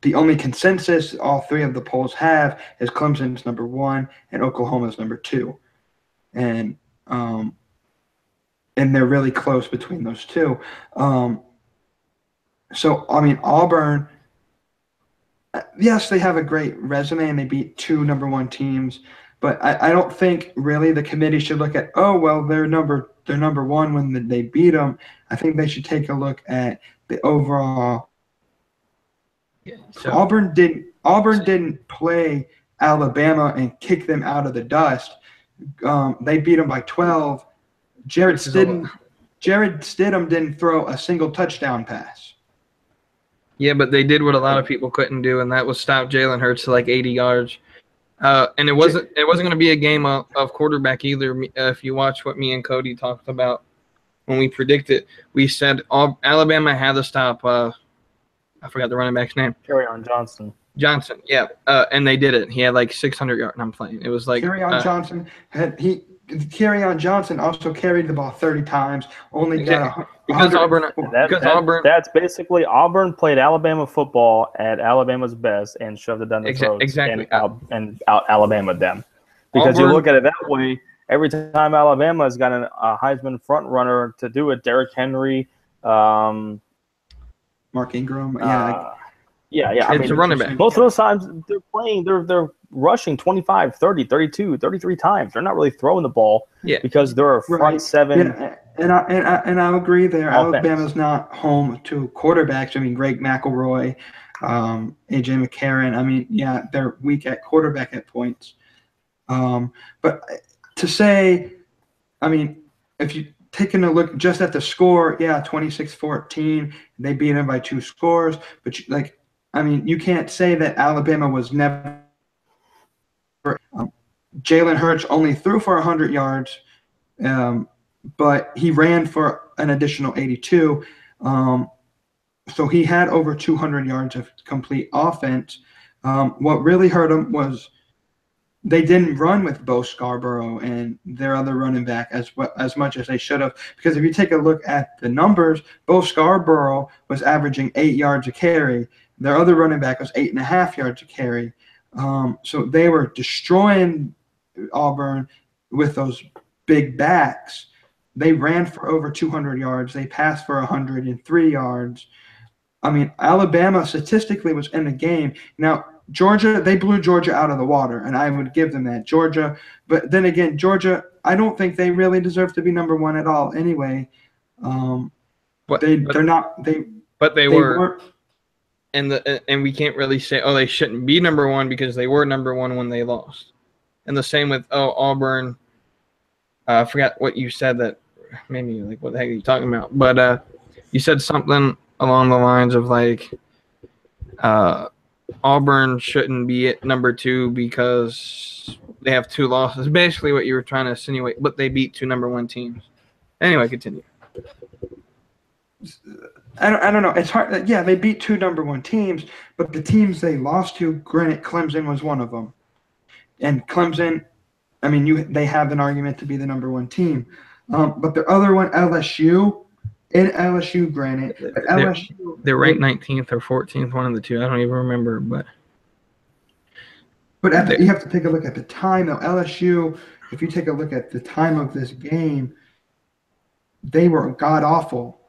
The only consensus all 3 of the polls have is Clemson's number 1 and Oklahoma's number 2, and they're really close between those 2. So I mean, Auburn. Yes, they have a great resume and they beat 2 number 1 teams, but I don't think really the committee should look at, oh well, they're number 1 when they beat them. I think they should take a look at the overall. Yeah, so Auburn didn't play Alabama and kick them out of the dust. They beat them by 12. Jared Stidham didn't throw a single touchdown pass. Yeah, but they did what a lot of people couldn't do, and that was stop Jalen Hurts to like 80 yards. And it wasn't going to be a game of quarterback either. If you watch what me and Cody talked about when we predicted, we said Alabama had to stop. I forgot the running back's name. Kerryon Johnson. Johnson, yeah, and they did it. He had like 600 yards. I'm playing. It was like Kerryon Johnson Kerryon Johnson also carried the ball 30 times. Only got because Auburn. That's basically Auburn played Alabama football at Alabama's best and shoved it down their throats. Exactly. And out Alabama them. Because Auburn, you look at it that way, every time Alabama has got a Heisman front runner to do it, Derrick Henry, Mark Ingram, yeah. Yeah. I It's a mean, running back. most of those times they're rushing 25, 30, 32, 33 times. They're not really throwing the ball because they're a front Right. seven. Yeah, and I agree there. Offense. Alabama's not home to quarterbacks. I mean, Greg McElroy, AJ McCarron. I mean, yeah, they're weak at quarterback at points. But to say, I mean, if you taking a look just at the score, yeah, 26-14, they beat them by 2 scores. But I mean, you can't say that Alabama was never. Jalen Hurts only threw for 100 yards. But he ran for an additional 82. So he had over 200 yards of complete offense. What really hurt him was they didn't run with Bo Scarborough and their other running back as much as they should have. Because if you take a look at the numbers, Bo Scarborough was averaging 8 yards a carry. Their other running back was 8.5 yards a carry. So they were destroying Auburn with those big backs. They ran for over 200 yards. They passed for 103 yards. I mean, Alabama statistically was in the game. Now, Georgia, they blew Georgia out of the water, and I would give them that. Georgia, but then again, Georgia, I don't think they really deserve to be number one at all anyway. They're not. But they were. And we can't really say, they shouldn't be number one because they were number one when they lost. And the same with Auburn. I forgot what you said that maybe like what the heck are you talking about? But you said something along the lines of like Auburn shouldn't be at number 2 because they have 2 losses. Basically what you were trying to insinuate, but they beat 2 number 1 teams. Anyway, continue. I don't know. It's hard. Yeah, they beat 2 number 1 teams, but the teams they lost to, granted, Clemson was one of them. And Clemson, I mean, they have an argument to be the number 1 team. But the other one, LSU, granted, but LSU. They're ranked 19th or 14th, one of the two. I don't even remember, but you have to take a look at the time, though. LSU, if you take a look at the time of this game, they were god awful.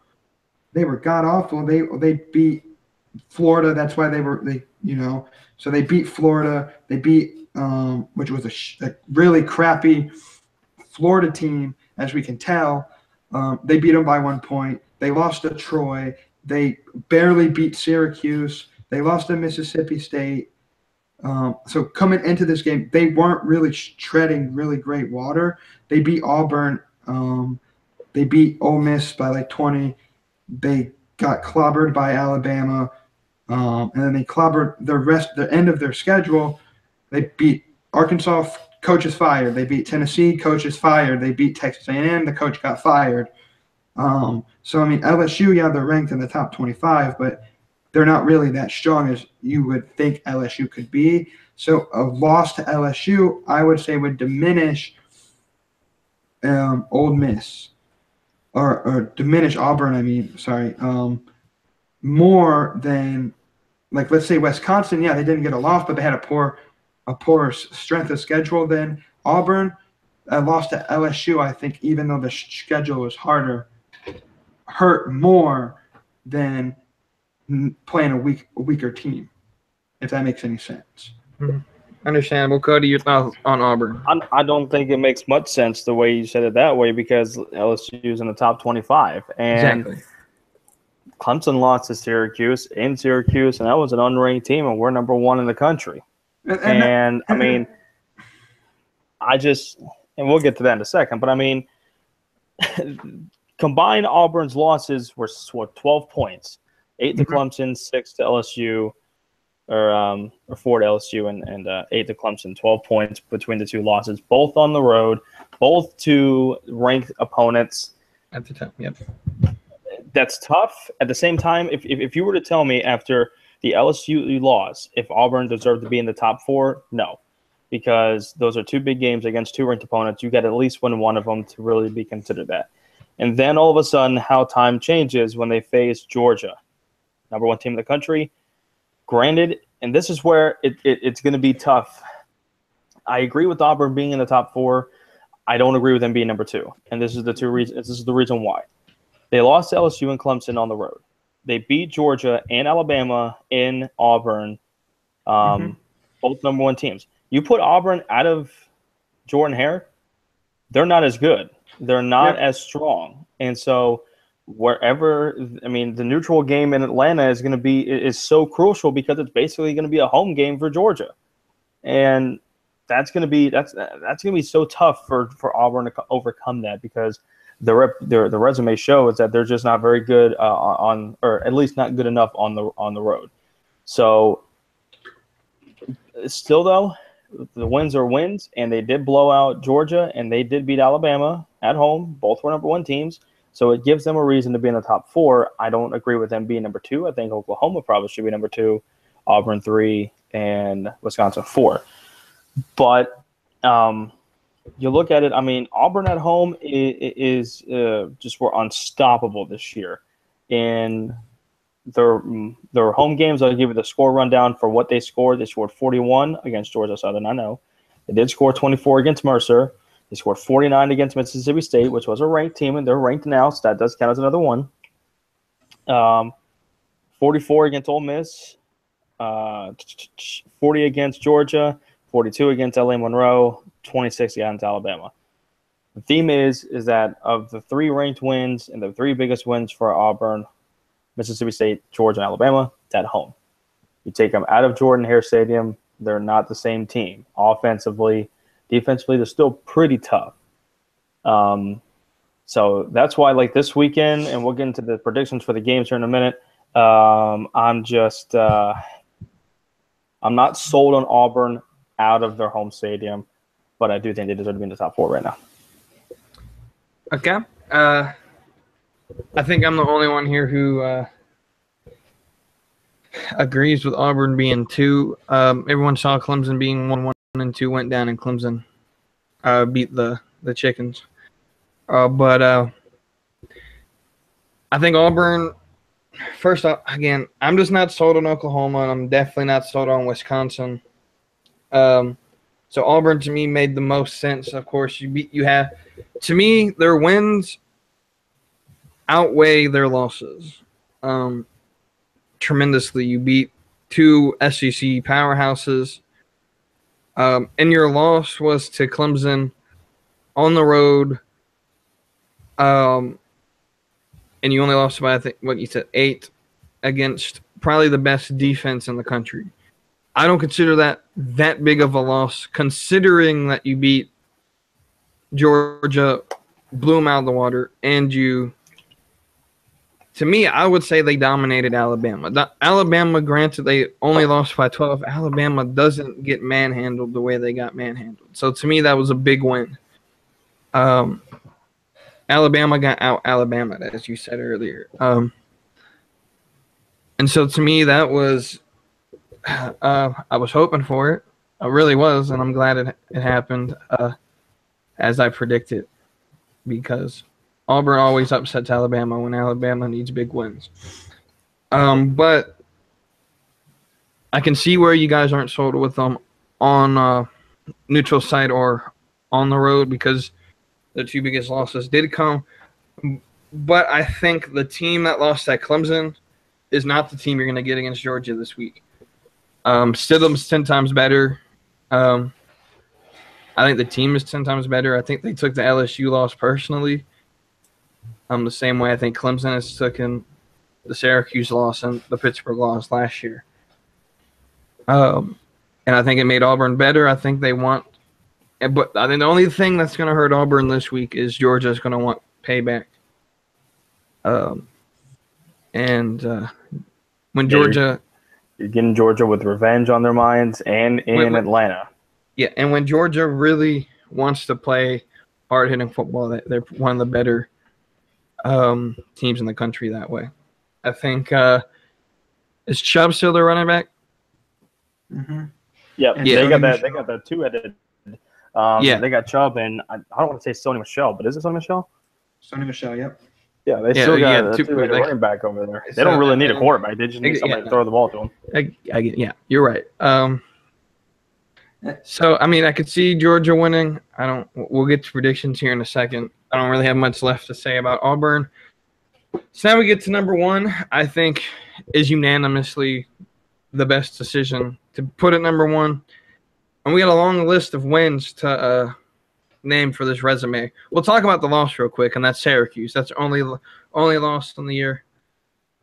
They beat Florida. That's why so they beat Florida. They beat which was a really crappy Florida team, as we can tell. They beat them by 1 point. They lost to Troy. They barely beat Syracuse. They lost to Mississippi State. So coming into this game, they weren't really treading really great water. They beat Auburn. They beat Ole Miss by like 20. They got clobbered by Alabama. And then they clobbered the end of their schedule. They beat Arkansas, coach is fired. They beat Tennessee, coach is fired. They beat Texas A&M, the coach got fired. So, I mean, LSU, yeah, they're ranked in the top 25, but they're not really that strong as you would think LSU could be. So a loss to LSU, I would say, would diminish Ole Miss or diminish Auburn, more than, like, let's say Wisconsin, yeah, they didn't get a loss, but they had a poor strength of schedule than Auburn. A loss to LSU, I think, even though the schedule was harder, hurt more than playing a weaker team, if that makes any sense. Mm-hmm. Understandable. Cody, your thoughts on Auburn? I don't think it makes much sense the way you said it that way because LSU is in the top 25. And exactly. Clemson lost to Syracuse in Syracuse, and that was an unranked team, and we're number 1 in the country. And I mean, and we'll get to that in a second, but I mean, combined Auburn's losses were 12 points, 8 to Clemson, 6 to LSU, or 4 to LSU, and 8 to Clemson. 12 points between the 2 losses, both on the road, both to ranked opponents. At the time, yep. That's tough. At the same time, if you were to tell me after the LSU loss if Auburn deserved to be in the top 4, no. Because those are 2 big games against 2 ranked opponents. You got to at least win one of them to really be considered that. And then all of a sudden, how time changes when they face Georgia, number 1 team in the country. Granted, and this is where it's going to be tough. I agree with Auburn being in the top 4. I don't agree with them being number 2. And this is the reason why. They lost to LSU and Clemson on the road. They beat Georgia and Alabama in Auburn, both number one teams. You put Auburn out of Jordan Hare, they're not as good. They're not as strong. And so wherever, I mean, the neutral game in Atlanta is so crucial because it's basically going to be a home game for Georgia. And that's going to be so tough for Auburn to overcome that because the resume shows that they're just not very good on, or at least not good enough on the road. So still though, the wins are wins, and they did blow out Georgia, and they did beat Alabama at home. Both were number one teams, so it gives them a reason to be in the top four. I don't agree with them being number two. I think Oklahoma probably should be number two, Auburn 3, and Wisconsin 4. But you look at it, I mean, Auburn at home is just were unstoppable this year. In their home games, I'll give you the score rundown for what they scored. They scored 41 against Georgia Southern, I know. They did score 24 against Mercer. They scored 49 against Mississippi State, which was a ranked team, and they're ranked now, so that does count as another one. 44 against Ole Miss, 40 against Georgia, 42 against LA Monroe, 26 against Alabama. The theme is that of the 3 ranked wins and the 3 biggest wins for Auburn, Mississippi State, Georgia, and Alabama, it's at home. You take them out of Jordan Hare Stadium, they're not the same team. Offensively, defensively, they're still pretty tough. So that's why, like this weekend, and we'll get into the predictions for the games here in a minute, I'm not sold on Auburn out of their home stadium, but I do think they deserve to be in the top 4 right now. Okay. I think I'm the only one here who agrees with Auburn being 2. Everyone saw Clemson being 1-1 and 2 went down, and Clemson beat the Chickens. But I think Auburn, first off, again, I'm just not sold on Oklahoma, and I'm definitely not sold on Wisconsin. So Auburn to me made the most sense. Of course, to me, their wins outweigh their losses tremendously. You beat 2 SEC powerhouses, and your loss was to Clemson on the road, and you only lost by, I think, what you said, 8 against probably the best defense in the country. I don't consider that big of a loss, considering that you beat Georgia, blew them out of the water, and to me, I would say they dominated Alabama. Alabama, granted, they only lost by 12. Alabama doesn't get manhandled the way they got manhandled. So to me, that was a big win. Alabama got out Alabama, as you said earlier. And so to me, that was I was hoping for it. I really was, and I'm glad it happened as I predicted, because Auburn always upsets Alabama when Alabama needs big wins. But I can see where you guys aren't sold with them on neutral site or on the road, because the 2 biggest losses did come. But I think the team that lost at Clemson is not the team you're going to get against Georgia this week. Stidham's 10 times better. I think the team is 10 times better. I think they took the LSU loss personally. The same way I think Clemson has taken the Syracuse loss and the Pittsburgh loss last year. And I think it made Auburn better. I think they want – but I think the only thing that's going to hurt Auburn this week is Georgia's going to want payback. When Georgia – you're getting Georgia with revenge on their minds and in Atlanta. Yeah, and when Georgia really wants to play hard-hitting football, they're one of the better teams in the country that way. I think is Chubb still their running back? Mm-hmm. Yeah, they got that 2-headed. They got Chubb, and I don't want to say Sony Michel, but is it Sony Michel? Sony Michel, yep. Yeah, they still got a 2-headed running back over there. They don't really need a quarterback. They just need somebody to throw the ball to them. You're right. So, I mean, I could see Georgia winning. We'll get to predictions here in a second. I don't really have much left to say about Auburn. So now we get to number one. I think is unanimously the best decision to put it number one. And we got a long list of wins to name for this resume. We'll talk about the loss real quick, and that's Syracuse. That's only loss on the year.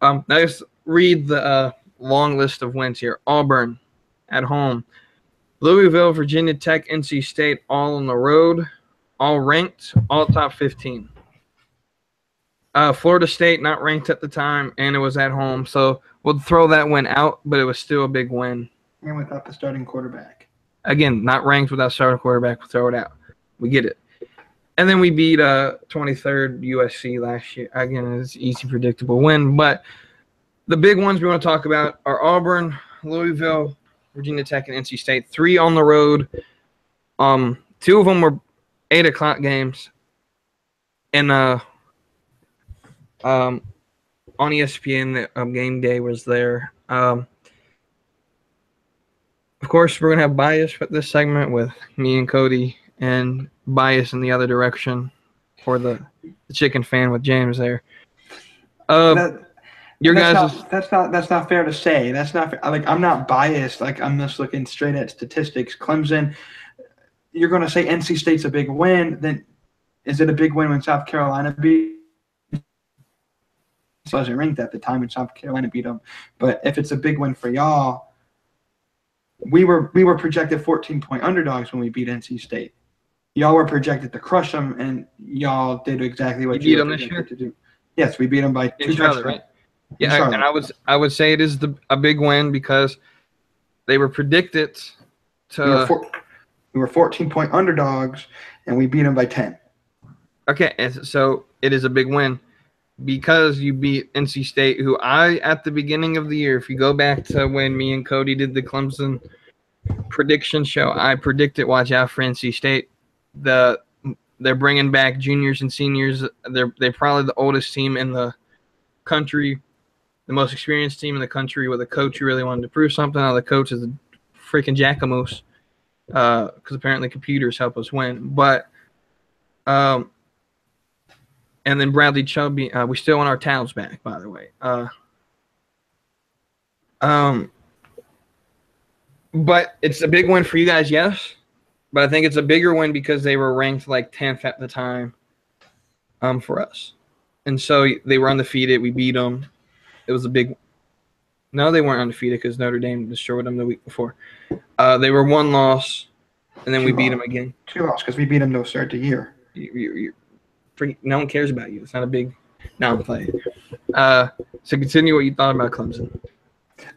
Now just read the long list of wins here. Auburn at home, Louisville, Virginia Tech, NC State, all on the road, all ranked, all top 15. Florida State not ranked at the time, and it was at home, so we'll throw that win out, but it was still a big win. And without the starting quarterback. Again, not ranked without starting quarterback. We'll throw it out. We get it. And then we beat 23rd USC last year. Again, it's an easy, predictable win. But the big ones we want to talk about are Auburn, Louisville, Virginia Tech, and NC State. 3 on the road. 2 of them were 8 o'clock games. And on ESPN, the game day was there. Of course, we're going to have bias for this segment with me and Cody, and bias in the other direction for the chicken fan with James there. That's not fair to say. That's not fair. Like, I'm not biased. Like, I'm just looking straight at statistics. Clemson, you're going to say NC State's a big win. Then is it a big win when South Carolina beat? It wasn't ranked at the time when South Carolina beat them. But if it's a big win for y'all, we were projected 14-point underdogs when we beat NC State. Y'all were projected to crush them, and y'all did exactly what you were projected to do. Yes, we beat them by 2 touchdowns. Right? Yeah, and I would say it is a big win because they were predicted to. We were 14-point underdogs, and we beat them by 10. Okay, and so it is a big win because you beat NC State, who at the beginning of the year, if you go back to when me and Cody did the Clemson prediction show, I predicted watch out for NC State. They're bringing back juniors and seniors. They're probably the oldest team in the country, the most experienced team in the country with a coach who really wanted to prove something. Now the coach is a freaking jackamoose because apparently computers help us win. But and then Bradley Chubb, we still want our towels back, by the way. But it's a big win for you guys, yes. But I think it's a bigger win because they were ranked like 10th at the time for us. And so they were undefeated. We beat them. It was a big – no, they weren't undefeated because Notre Dame destroyed them the week before. They were 1 loss, and then we beat them again. 2 losses because we beat them to start the year. No one cares about you. It's not a big – no, I'm playing. So continue what you thought about Clemson.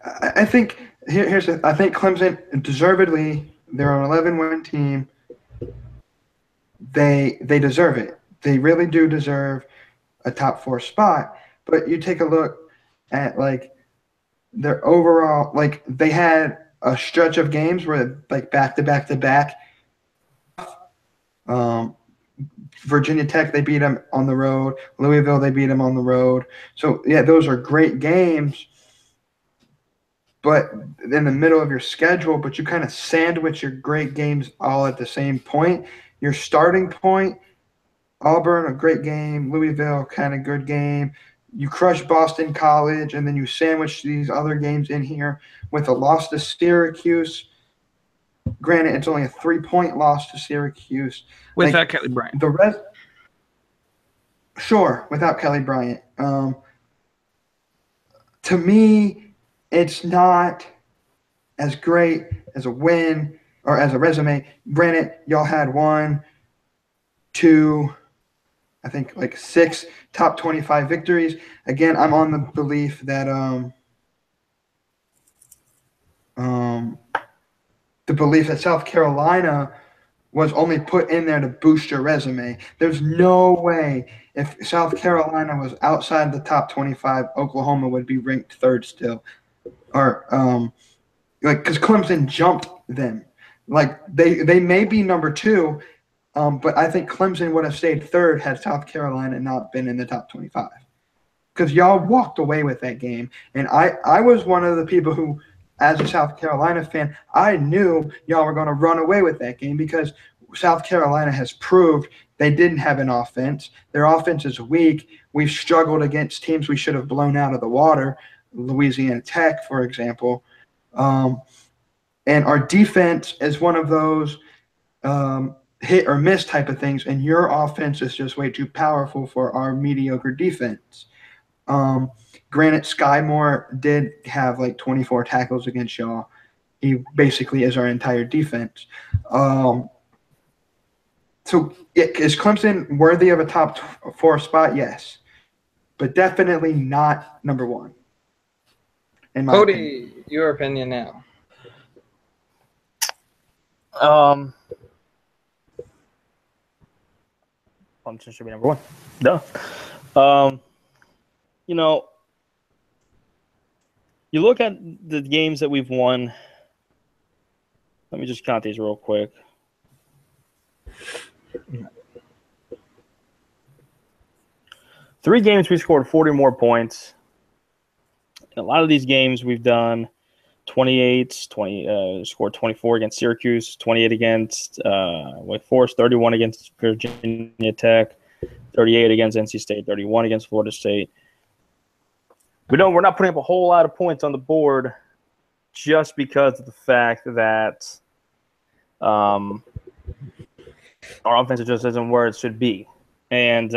I think I think Clemson deservedly – they're an 11-win team. They deserve it. They really do deserve a top 4 spot. But you take a look at like their overall, like they had a stretch of games where like back to back to back. Virginia Tech, they beat them on the road. Louisville, they beat them on the road. So yeah, those are great games. But in the middle of your schedule, but you kind of sandwich your great games all at the same point. Your starting point, Auburn, a great game. Louisville, kind of good game. You crush Boston College, and then you sandwich these other games in here with a loss to Syracuse. Granted, it's only a 3-point loss to Syracuse. Without Kelly Bryant. The rest, sure, without Kelly Bryant. To me, it's not as great as a win or as a resume. Granted, y'all had 1, 2, I think like 6 top 25 victories. Again, I'm on the belief that South Carolina was only put in there to boost your resume. There's no way if South Carolina was outside the top 25, Oklahoma would be ranked 3rd still. Or because Clemson jumped them. Like they may be number 2, but I think Clemson would have stayed 3rd had South Carolina not been in the top 25. Because y'all walked away with that game. And I was one of the people who, as a South Carolina fan, I knew y'all were going to run away with that game because South Carolina has proved they didn't have an offense. Their offense is weak. We've struggled against teams we should have blown out of the water, Louisiana Tech, for example. And our defense is one of those hit or miss type of things, and your offense is just way too powerful for our mediocre defense. Granted, Sky Moore did have like 24 tackles against y'all. He basically is our entire defense. So is Clemson worthy of a top 4 spot? Yes, but definitely not number 1. In my opinion. Cody, your opinion now. Clemson should be number 1. Duh. You know, you look at the games that we've won. Let me just count these real quick. Three games we scored 40 more points. In a lot of these games we've done 28, scored 24 against Syracuse, 28 against Wake Forest, 31 against Virginia Tech, 38 against NC State, 31 against Florida State. We're not putting up a whole lot of points on the board just because of the fact that our offense just isn't where it should be. And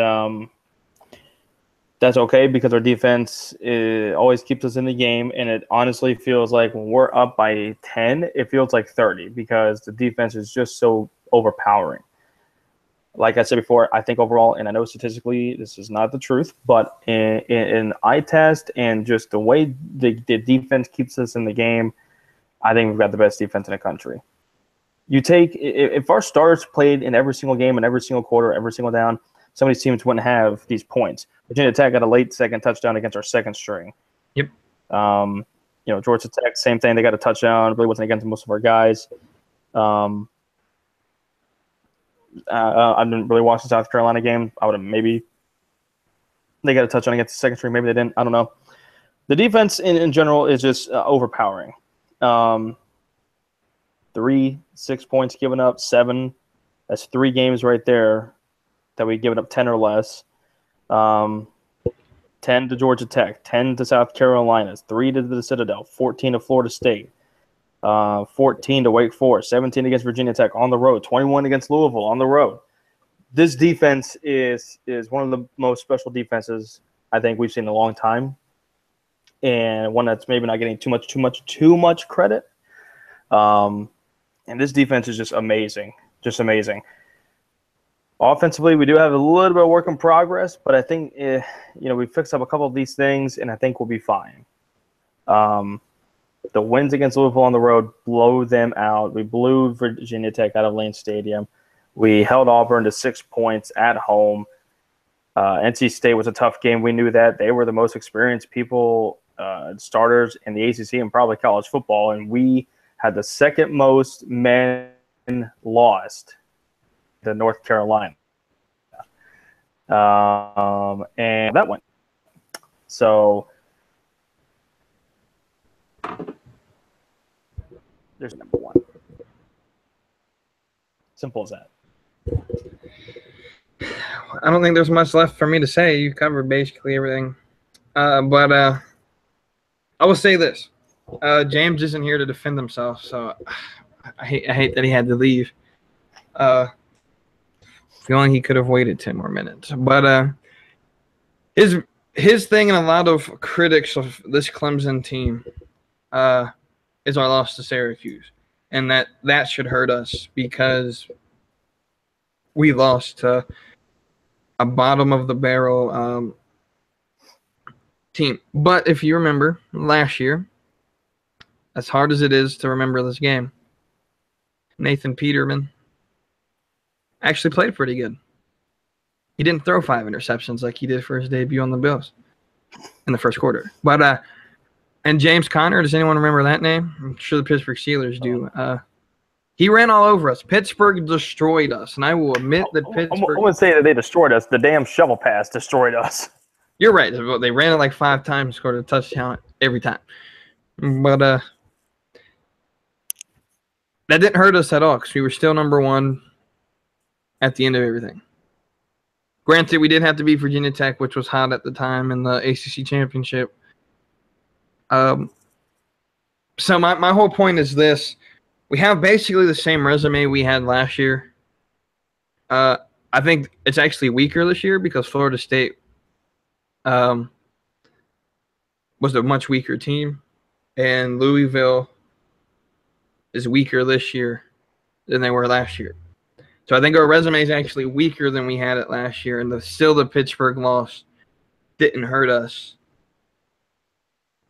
that's okay because our defense always keeps us in the game, and it honestly feels like when we're up by 10, it feels like 30 because the defense is just so overpowering. Like I said before, I think overall, and I know statistically this is not the truth, but in eye test and just the way the defense keeps us in the game, I think we've got the best defense in the country. If our starters played in every single game, in every single quarter, every single down, some of these teams wouldn't have these points. Virginia Tech got a late second touchdown against our second string. Yep. Georgia Tech, same thing. They got a touchdown. It really wasn't against most of our guys. I didn't really watch the South Carolina game. I would have maybe they got a touchdown against the second string. Maybe they didn't. I don't know. The defense in general is just overpowering. 6 points given up, 7. That's 3 games right there that we've given up 10 or less. 10 to Georgia Tech, 10 to South Carolina, 3 to the Citadel, 14 to Florida State, 14 to Wake Forest, 17 against Virginia Tech on the road, 21 against Louisville on the road. This defense is one of the most special defenses I think we've seen in a long time, and one that's maybe not getting too much credit. And this defense is just amazing. Offensively, we do have a little bit of work in progress, but I think we fixed up a couple of these things, and I think we'll be fine. The wins against Louisville on the road blow them out. We blew Virginia Tech out of Lane Stadium. We held Auburn to 6 points at home. NC State was a tough game. We knew that. They were the most experienced starters in the ACC and probably college football, and we had the second most men lost to North Carolina. And that went. So there's number 1. Simple as that. I don't think there's much left for me to say. You covered basically everything. But I will say this. James isn't here to defend himself, so I hate that he had to leave. Feeling he could have waited 10 more minutes. But his thing and a lot of critics of this Clemson team is our loss to Syracuse. And that should hurt us because we lost to a bottom-of-the-barrel team. But if you remember last year, as hard as it is to remember this game, Nathan Peterman actually played pretty good. He didn't throw 5 interceptions like he did for his debut on the Bills in the first quarter. But and James Conner, does anyone remember that name? I'm sure the Pittsburgh Steelers do. He ran all over us. Pittsburgh destroyed us, and I will admit that Pittsburgh. I wouldn't say that they destroyed us. The damn shovel pass destroyed us. You're right. They ran it like 5 times, scored a touchdown every time. But that didn't hurt us at all because we were still number 1. at the end of everything. Granted, we did have to beat Virginia Tech, which was hot at the time in the ACC championship. So my whole point is this. We have basically the same resume we had last year. I think it's actually weaker this year because Florida State was a much weaker team, and Louisville is weaker this year than they were last year. So I think our resume is actually weaker than we had it last year, and still the Pittsburgh loss didn't hurt us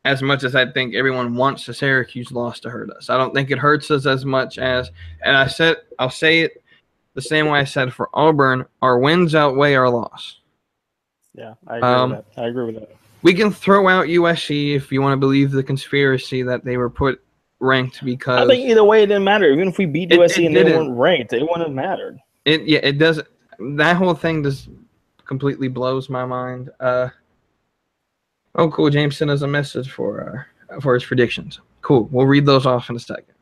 as much as I think everyone wants the Syracuse loss to hurt us. I don't think it hurts us as much as, and I'll say it the same way I said for Auburn, our wins outweigh our loss. Yeah, I agree with that. We can throw out USC if you want to believe the conspiracy that they were put ranked because I think either way it didn't matter. Even if we beat USC and they weren't ranked, it wouldn't have mattered. It doesn't. That whole thing just completely blows my mind. Oh, cool. James sent us a message for his predictions. Cool. We'll read those off in a second.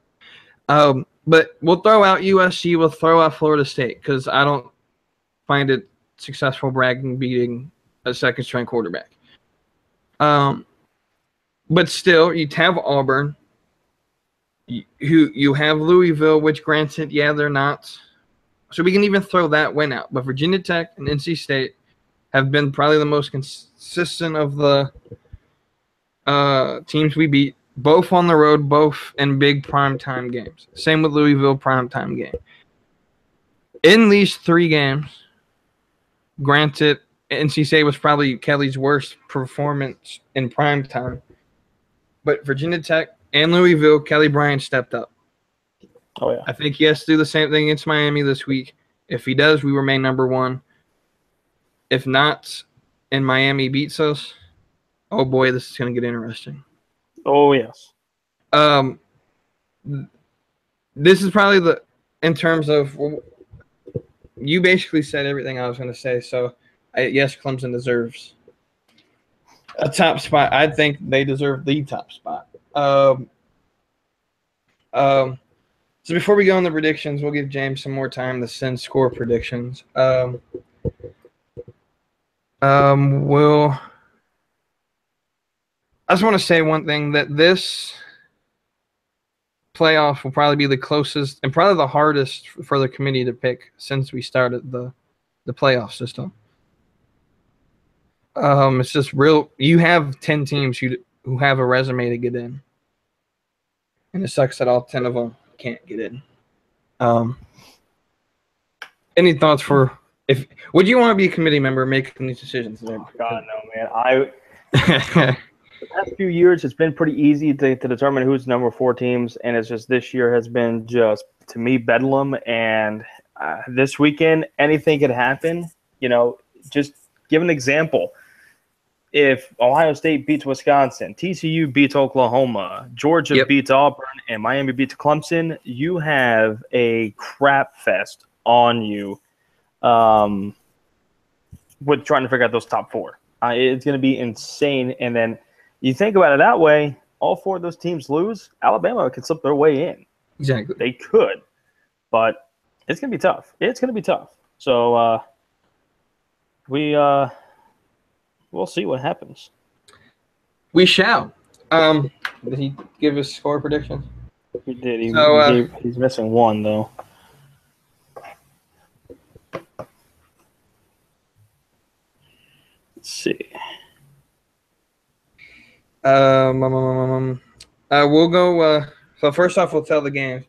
But we'll throw out USC. We'll throw out Florida State because I don't find it successful bragging beating a second-string quarterback. But still, you have Auburn. You have Louisville, which granted, yeah, they're not. So we can even throw that win out. But Virginia Tech and NC State have been probably the most consistent of the teams we beat, both on the road, both in big primetime games. Same with Louisville, primetime game. In these 3 games, granted, NC State was probably Kelly's worst performance in primetime, but Virginia Tech and Louisville, Kelly Bryant stepped up. Oh, yeah. I think he has to do the same thing against Miami this week. If he does, we remain number 1. If not, and Miami beats us, oh boy, this is going to get interesting. Oh, yes. This is probably in terms of, you basically said everything I was going to say. So, yes, Clemson deserves a top spot. I think they deserve the top spot. So before we go on the predictions, we'll give James some more time to send score predictions. I just want to say one thing, that this playoff will probably be the closest and probably the hardest for the committee to pick since we started the playoff system. It's just real. You have 10 teams who have a resume to get in, and it sucks that all 10 of them can't get in. Any thoughts for would you want to be a committee member making these decisions? Oh, God, no, man. The past few years, it's been pretty easy to determine who's number 4 teams, and it's just this year has been just, to me, bedlam. And this weekend, anything could happen. You know, just give an example. If Ohio State beats Wisconsin, TCU beats Oklahoma, Georgia beats Auburn, and Miami beats Clemson, you have a crap fest on you with trying to figure out those top 4. It's going to be insane. And then you think about it that way, all 4 of those teams lose, Alabama could slip their way in. Exactly. They could. But it's going to be tough. It's going to be tough. So we'll see what happens. We shall. Did he give us score predictions? He did. He's missing one, though. Let's see. We'll go. So first off, we'll tell the games.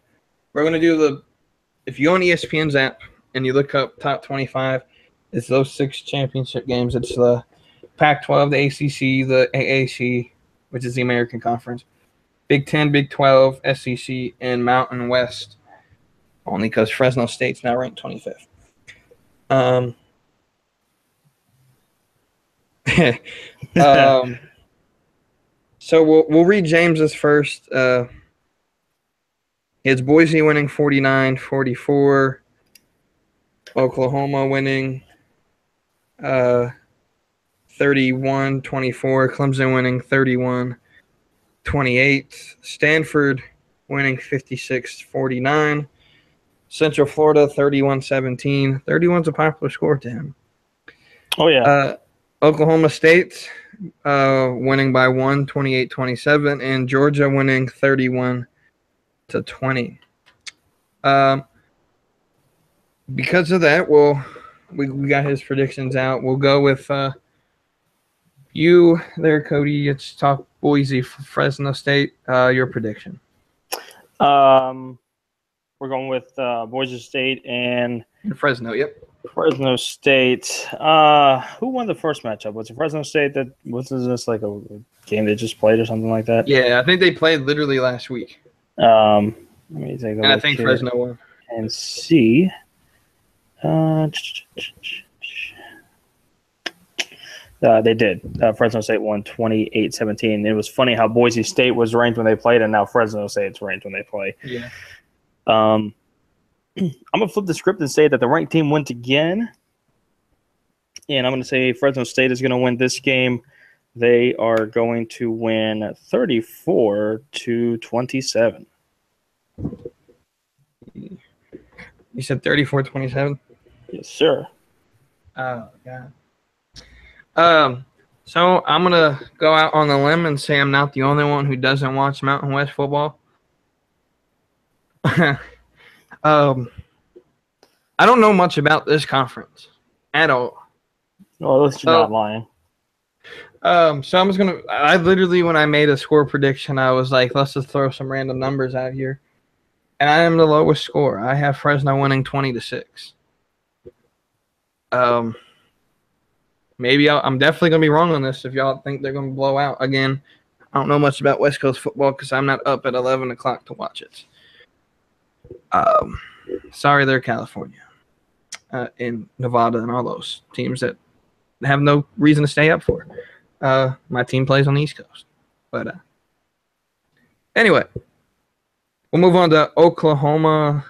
We're going to do if you go on ESPN's app and you look up top 25, it's those 6 championship games. It's the Pac-12, the ACC, the AAC, which is the American Conference, Big 10, Big 12, SEC, and Mountain West, only because Fresno State's now ranked 25th. So we'll read James's first. It's Boise winning 49-44, Oklahoma winning 31-24, Clemson winning 31-28, Stanford winning 56-49, Central Florida 31-17. 31's a popular score to him. Oh, yeah. Oklahoma State winning by 1, 28-27, and Georgia winning 31-20. Because of that, we got his predictions out. We'll go with you there, Cody. It's talk Boise, Fresno State. Your prediction? We're going with Boise State and Fresno. Yep. Fresno State. Who won the first matchup? Was it Fresno State? Was this like a game they just played or something like that? Yeah, I think they played literally last week. Let me take a look And I think here Fresno won. and see. They did. Fresno State won 28-17. It was funny how Boise State was ranked when they played, and now Fresno State's ranked when they play. Yeah. I'm going to flip the script and say that the ranked team wins again. And I'm going to say Fresno State is going to win this game. They are going to win 34-27. You said 34-27? Yes, sir. Oh, God. So I'm going to go out on the limb and say I'm not the only one who doesn't watch Mountain West football. I don't know much about this conference at all. Well, at least you're not lying. So I'm just going to – I literally, when I made a score prediction, I was like, let's just throw some random numbers out here. And I am the lowest score. I have Fresno winning 20-6. Maybe I'm definitely going to be wrong on this if y'all think they're going to blow out. Again, I don't know much about West Coast football because I'm not up at 11 o'clock to watch it. Sorry, they're California, in Nevada and all those teams that have no reason to stay up for. My team plays on the East Coast. But anyway, we'll move on to Oklahoma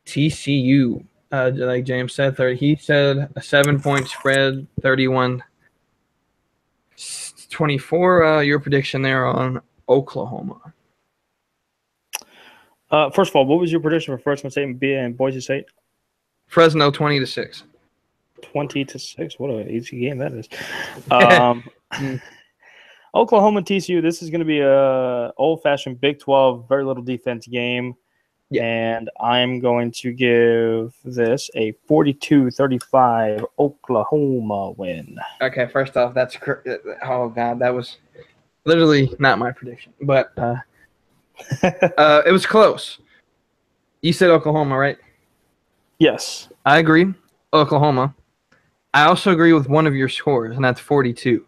TCU. Like James said, he said a 7-point spread, 31-24. Your prediction there on Oklahoma? First of all, what was your prediction for Fresno State and Boise State? Fresno 20-6. 20-6. What an easy game that is. Oklahoma TCU. This is going to be a old-fashioned Big 12, very little defense game. Yeah. And I'm going to give this a 42-35 Oklahoma win. Okay, first off, that's oh god, that was literally not my prediction, but it was close. You said Oklahoma, right? Yes, I agree. Oklahoma. I also agree with one of your scores, and that's 42.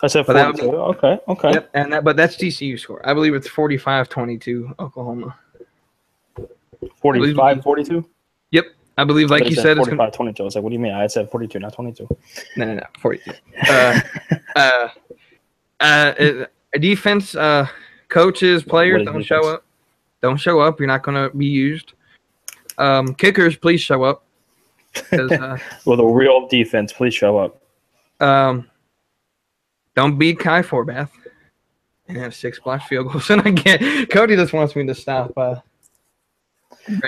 I said 42. Okay. Yep, but that's TCU score. I believe it's 45-22 Oklahoma. 45-42? Yep. I believe, like you said, 45-22. I was like, what do you mean? I said 42, not 22. No, 42. Defense, coaches, players, don't show up. Don't show up. You're not going to be used. Kickers, please show up. Well, the real defense, please show up. Don't beat Kai Forbath and have 6 blocked field goals. And again, Cody just wants me to stop.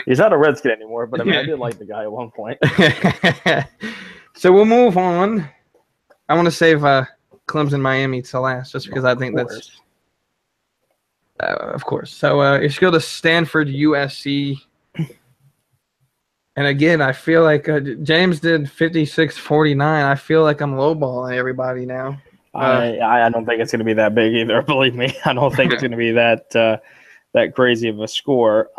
He's not a Redskin anymore, but I mean, I did like the guy at one point. So we'll move on. I want to save Clemson Miami to last, just because I think that's of course. So it's go to Stanford USC. And again, I feel like James did 56-49. I feel like I'm lowballing everybody now. I don't think it's going to be that big either. Believe me, I don't think it's going to be that crazy of a score.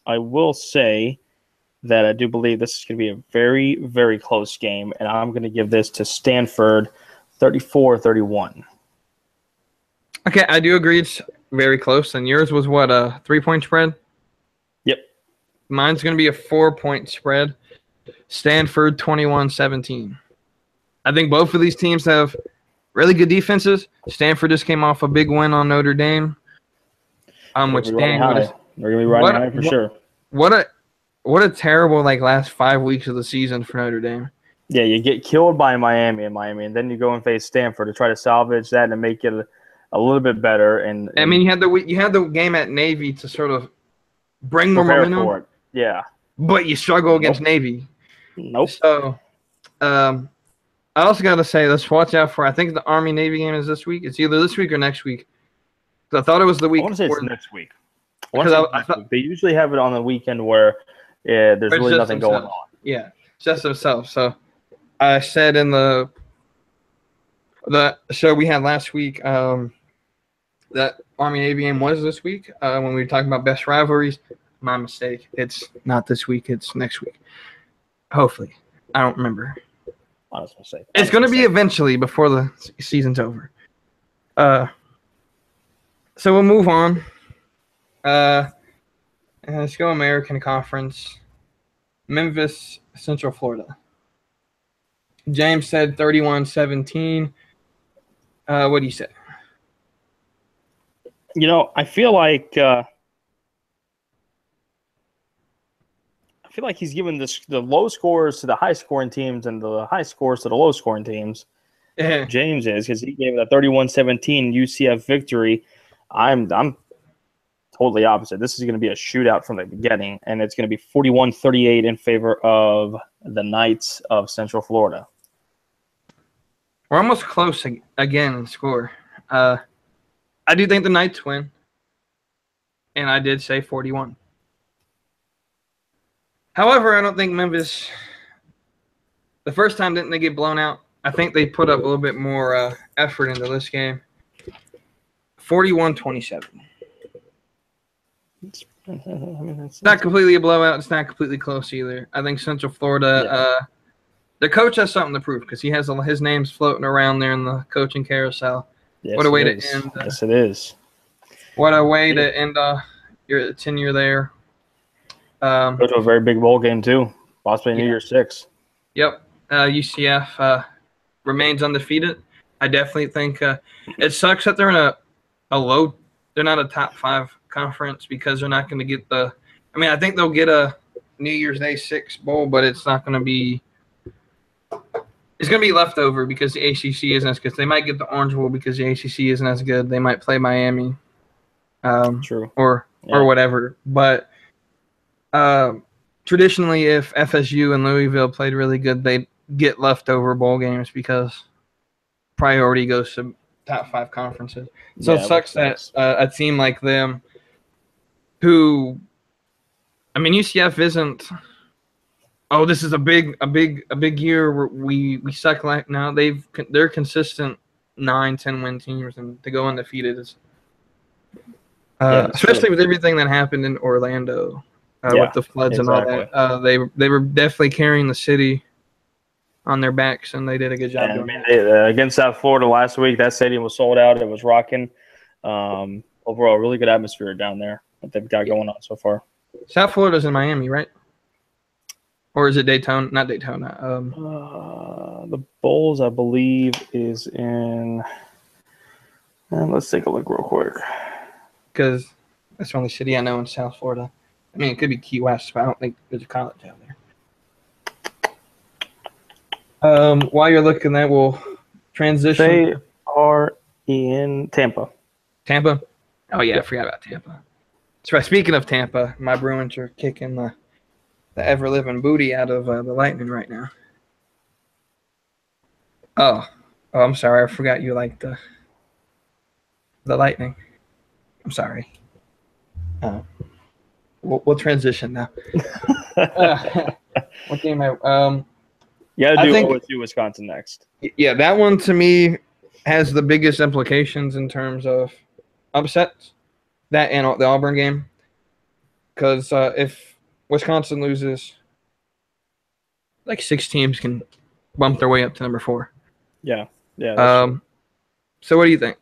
I will say that I do believe this is going to be a very, very close game, and I'm going to give this to Stanford 34-31. Okay, I do agree it's very close. And yours was what, a 3-point spread? Yep. Mine's going to be a 4-point spread. Stanford 21-17. I think both of these teams have really good defenses. Stanford just came off a big win on Notre Dame. Which dang, they're going to be riding high for sure. What a terrible last 5 weeks of the season for Notre Dame. Yeah, you get killed by Miami, and then you go and face Stanford to try to salvage that and make it a little bit better. And I mean, you had the game at Navy to sort of bring more prepare momentum, for it. Yeah. but you struggle against Navy. Nope. So, I also got to say, let's watch out for. I think the Army Navy game is this week. It's either this week or next week. I thought it was the I week. want to say it's next week. I thought They usually have it on the weekend where there's it's really just nothing going themselves. on. Yeah, it's just themselves. So I said in the show we had last week that Army Navy game was this week when we were talking about best rivalries. My mistake. It's not this week. It's next week. Hopefully. I don't remember. Honest mistake. It's going to be eventually before the season's over. So we'll move on. Let's go American Conference. Memphis, Central Florida. James said 31-17. What do you say? I feel like he's given the low scores to the high scoring teams and the high scores to the low scoring teams. Yeah. James is, because he gave it a 31-17 UCF victory. I'm totally opposite. This is going to be a shootout from the beginning, and it's going to be 41-38 in favor of the Knights of Central Florida. We're almost close again in score. I do think the Knights win, and I did say 41. However, I don't think Memphis – the first time didn't they get blown out? I think they put up a little bit more effort into this game. 41-27. It's not completely a blowout. It's not completely close either. I think Central Florida the coach has something to prove because he has his name's floating around there in the coaching carousel. Yes, what a way it to is. end. Yes, it is. What a way to end your tenure there. Go to a very big bowl game, too. Possibly New Year's 6. Yep. UCF remains undefeated. I definitely think it sucks that they're in a low – they're not a top 5 conference because they're not going to get the – I mean, I think they'll get a New Year's Day 6 bowl, but it's not going to be – it's going to be leftover because the ACC isn't as good. They might get the Orange Bowl because the ACC isn't as good. They might play Miami True. or whatever. But traditionally, if FSU and Louisville played really good, they'd get leftover bowl games because priority goes to top 5 conferences. So it sucks that a team like them who – I mean, UCF isn't – oh, this is a big year where we suck like now. They're consistent 9-10 win teams, and to go undefeated is especially with everything that happened in Orlando with the floods and all that. They were definitely carrying the city on their backs, and they did a good job doing that. Against South Florida last week, that stadium was sold out. It was rocking. Overall, really good atmosphere down there that they've got going on so far. South Florida's in Miami, right? Or is it Daytona? Not Daytona. The Bowls, I believe, is in. Let's take a look real quick. Because that's the only city I know in South Florida. I mean, it could be Key West, but I don't think there's a college out there. While you're looking, that will transition. They are in Tampa. Tampa? Oh, yeah, I forgot about Tampa. That's right. Speaking of Tampa, my Bruins are kicking the ever-living booty out of the Lightning right now. Oh, I'm sorry. I forgot you liked the Lightning. I'm sorry. We'll transition now. What game? You got to do OSU Wisconsin next. Yeah, that one to me has the biggest implications in terms of upsets. That and the Auburn game, because if Wisconsin loses, like 6 teams can bump their way up to number 4. Yeah. So what do you think?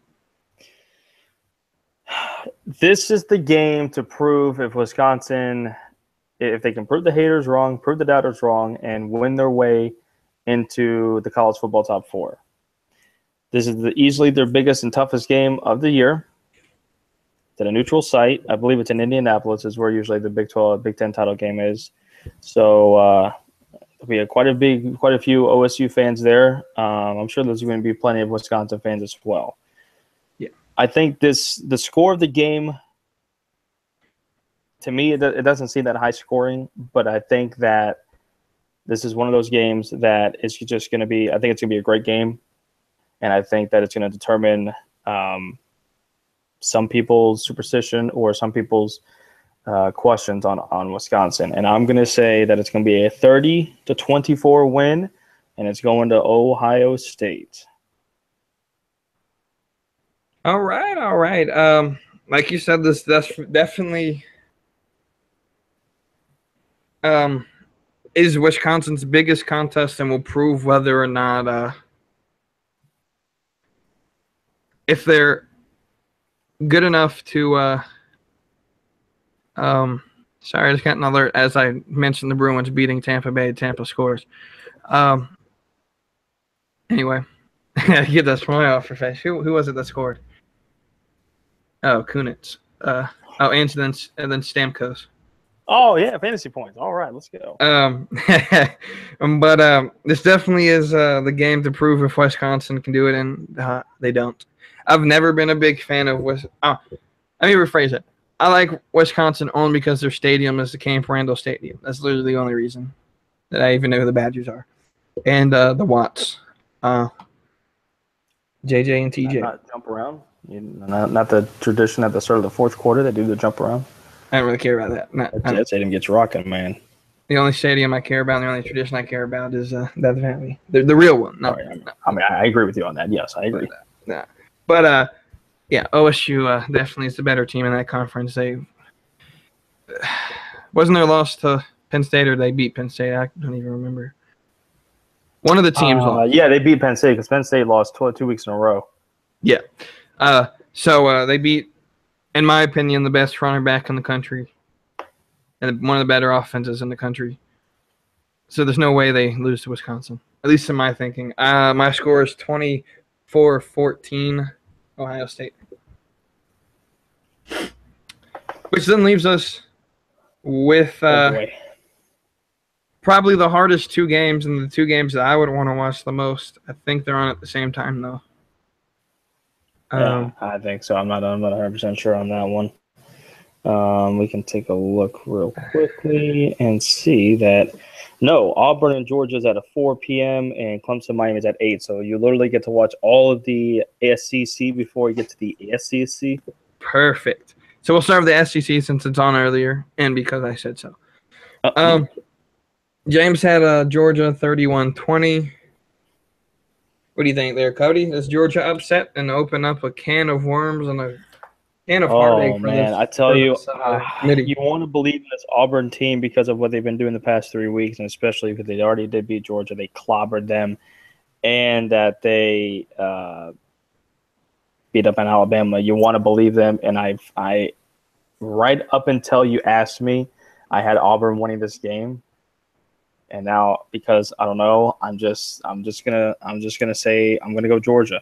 This is the game to prove if Wisconsin, if they can prove the haters wrong, prove the doubters wrong, and win their way into the college football top 4. This is easily their biggest and toughest game of the year. It's at a neutral site. I believe it's in Indianapolis, is where usually the Big 12, Big 10 title game is. So we have quite a few OSU fans there. I'm sure there's going to be plenty of Wisconsin fans as well. Yeah, I think the score of the game to me, it doesn't seem that high scoring, but I think that this is one of those games that is just going to be – I think it's going to be a great game, and I think that it's going to determine some people's superstition or some people's questions on Wisconsin. And I'm going to say that it's going to be a 30-24 win, and it's going to Ohio State. All right. Like you said, that's definitely is Wisconsin's biggest contest, and will prove whether or not if they're good enough to sorry, I just got an alert as I mentioned the Bruins beating Tampa Bay. Tampa scores. Anyway, I get that smile off your face. Who was it that scored? Oh, Kunitz. And then Stamkos. Oh yeah, fantasy points. All right, let's go. But this definitely is the game to prove if Wisconsin can do it, and they don't. I've never been a big fan of Let me rephrase it. I like Wisconsin only because their stadium is the Camp Randall Stadium. That's literally the only reason that I even know who the Badgers are, and the Watts, JJ and TJ. Not jump around. Not the tradition at the start of the fourth quarter. They do the jump around. I don't really care about that. That stadium gets rocking, man. The only stadium I care about, and the only tradition I care about is Death Valley, the real one. No, I mean, I agree with you on that. Yes, I agree. But yeah, OSU definitely is the better team in that conference. They wasn't their loss to Penn State, or they beat Penn State. I don't even remember. One of the teams lost. Yeah, they beat Penn State because Penn State lost 2 weeks in a row. Yeah. So they beat, in my opinion, the best running back in the country and one of the better offenses in the country. So there's no way they lose to Wisconsin, at least in my thinking. My score is 24-14, Ohio State. Which then leaves us with probably the hardest two games, and the two games that I would want to watch the most. I think they're on at the same time, though. Yeah, I think so. I'm not 100% sure on that one. We can take a look real quickly and see that no, Auburn and Georgia is at a 4 p.m. and Clemson Miami is at 8. So you literally get to watch all of the SEC before you get to the SEC. Perfect. So we'll start with the SEC since it's on earlier, and because I said so. James had Georgia 31-20. What do you think there, Cody? Is Georgia upset and open up a can of worms and a can of heartache? Oh, man. I tell you, you want to believe in this Auburn team because of what they've been doing the past 3 weeks, and especially because they already did beat Georgia. They clobbered them, and that they beat up on Alabama. You want to believe them, and I right up until you asked me, I had Auburn winning this game. And now, because I don't know, I'm just gonna say I'm gonna go Georgia.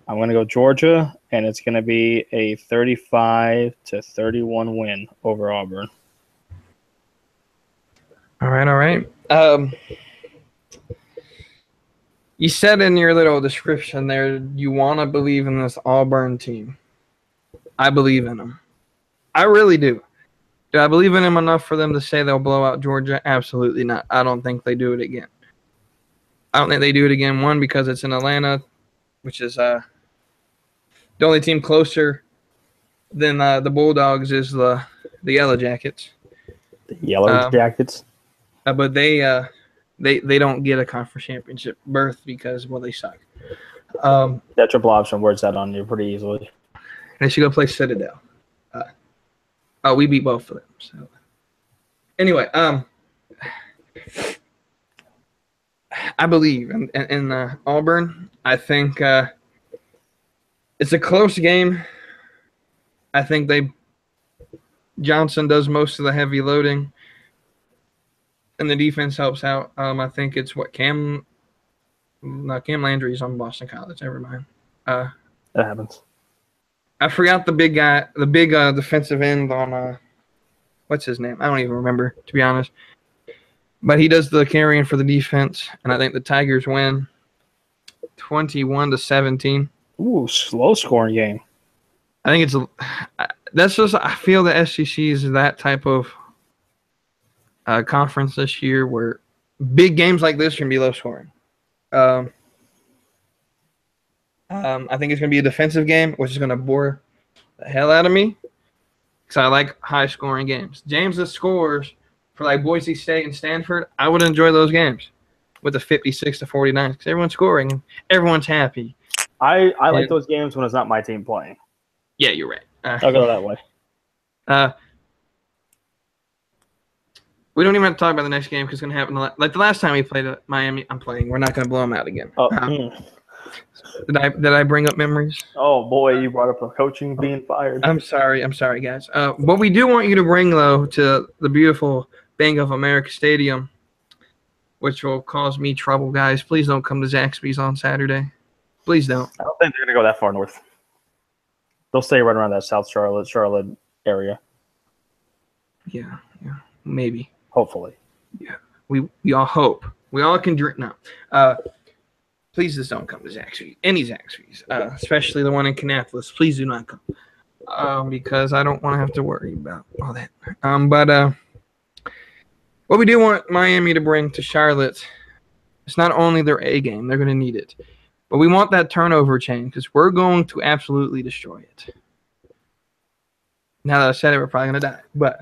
I'm gonna go Georgia, and it's gonna be a 35-31 win over Auburn. All right. You said in your little description there you want to believe in this Auburn team. I believe in them. I really do. Do I believe in them enough for them to say they'll blow out Georgia? Absolutely not. I don't think they do it again. I don't think they do it again, one, because it's in Atlanta, which is the only team closer than the Bulldogs is the Yellow Jackets. The Yellow Jackets? But they don't get a conference championship berth because, well, they suck. That triple option works that on you pretty easily. They should go play Citadel. We beat both of them. So anyway, I believe in Auburn. I think it's a close game. I think Johnson does most of the heavy loading, and the defense helps out. I think it's Cam Landry's on Boston College. Never mind. That happens. I forgot the big guy, the big defensive end on what's his name? I don't even remember, to be honest. But he does the carrying for the defense, and I think the Tigers win 21-17. Ooh, slow scoring game. I think it's that's just, I feel the SEC is that type of conference this year where big games like this can be low scoring. I think it's going to be a defensive game, which is going to bore the hell out of me because I like high scoring games. James that scores for like Boise State and Stanford, I would enjoy those games with the 56-49 because everyone's scoring and everyone's happy. I like those games when it's not my team playing. Yeah, you're right. I'll go that way. We don't even have to talk about the next game because it's going to happen. Like the last time we played Miami, I'm playing. We're not going to blow them out again. Did I bring up memories? Oh, boy, you brought up the coaching being fired. I'm sorry, guys. What we do want you to bring, though, to the beautiful Bank of America Stadium, which will cause me trouble, guys. Please don't come to Zaxby's on Saturday. Please don't. I don't think they're going to go that far north. They'll stay right around that South Charlotte area. Yeah, maybe. Hopefully. Yeah, we all hope. We all can drink now. Please just don't come to Zaxby's. Any Zaxby's, especially the one in Kannapolis. Please do not come, because I don't want to have to worry about all that. But what we do want Miami to bring to Charlotte, it's not only their A game. They're going to need it. But we want that turnover chain because we're going to absolutely destroy it. Now that I said it, we're probably going to die. But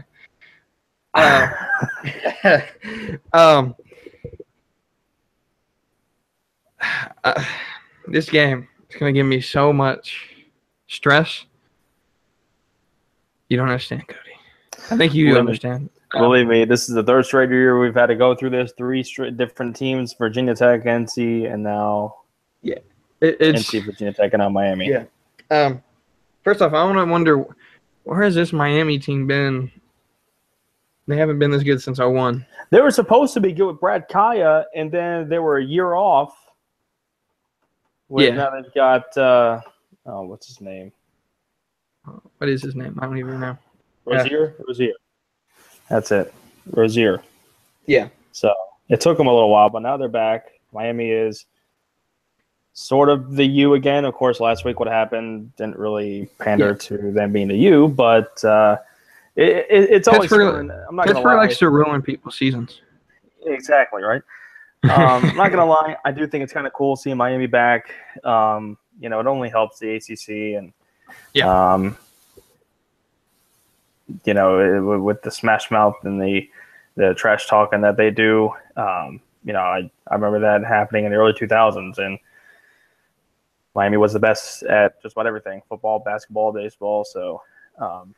this game is going to give me so much stress. You don't understand, Cody. I think you do understand. Believe me, this is the third straight year we've had to go through this. 3 different teams, Virginia Tech, NC, and now it's NC, Virginia Tech, and now Miami. Yeah. First off, I want to wonder, where has this Miami team been? They haven't been this good since 2001. They were supposed to be good with Brad Kaya, and then they were a year off. Now they've got what's his name? What is his name? I don't even know. Rozier? Rozier. That's it. Rozier. Yeah. So it took them a little while, but now they're back. Miami is sort of the U again. Of course, last week what happened didn't really pander to them being the U, but it's always fun. I'm not Pittsburgh likes to ruin people's seasons. Exactly, right? I'm not gonna lie. I do think it's kind of cool seeing Miami back. It only helps the ACC and with the smash mouth and the trash talking that they do. I remember that happening in the early 2000s, and Miami was the best at just about everything: football, basketball, baseball. So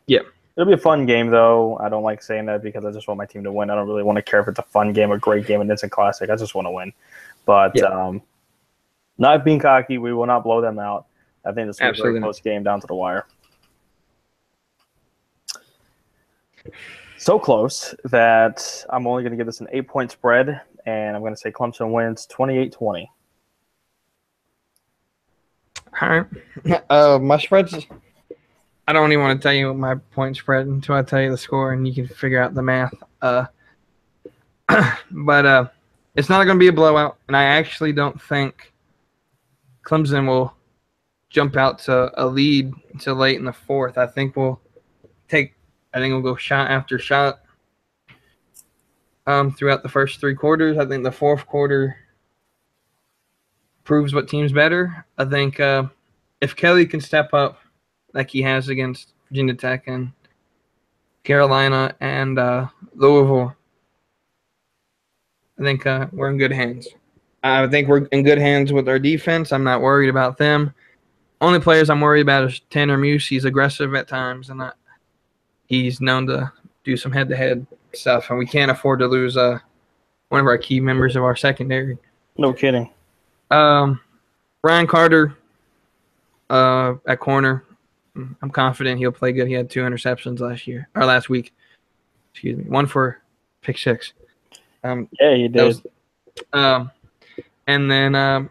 it'll be a fun game, though. I don't like saying that because I just want my team to win. I don't really want to care if it's a fun game, a great game, an instant classic. I just want to win. But not being cocky, we will not blow them out. I think this will be a very close game down to the wire. So close that I'm only going to give this an 8-point spread, and I'm going to say Clemson wins 28-20. All right. My spreads, I don't even want to tell you my point spread until I tell you the score, and you can figure out the math. But it's not going to be a blowout, and I actually don't think Clemson will jump out to a lead until late in the fourth. I think we'll go shot after shot throughout the first 3 quarters. I think the fourth quarter proves what team's better. I think if Kelly can step up like he has against Virginia Tech and Carolina and Louisville, I think we're in good hands. I think we're in good hands with our defense. I'm not worried about them. Only players I'm worried about is Tanner Muse. He's aggressive at times, and he's known to do some head-to-head stuff, and we can't afford to lose one of our key members of our secondary. No kidding. Ryan Carter at corner. I'm confident he'll play good. He had 2 interceptions last week. Excuse me. 1 for pick 6. He did. And then I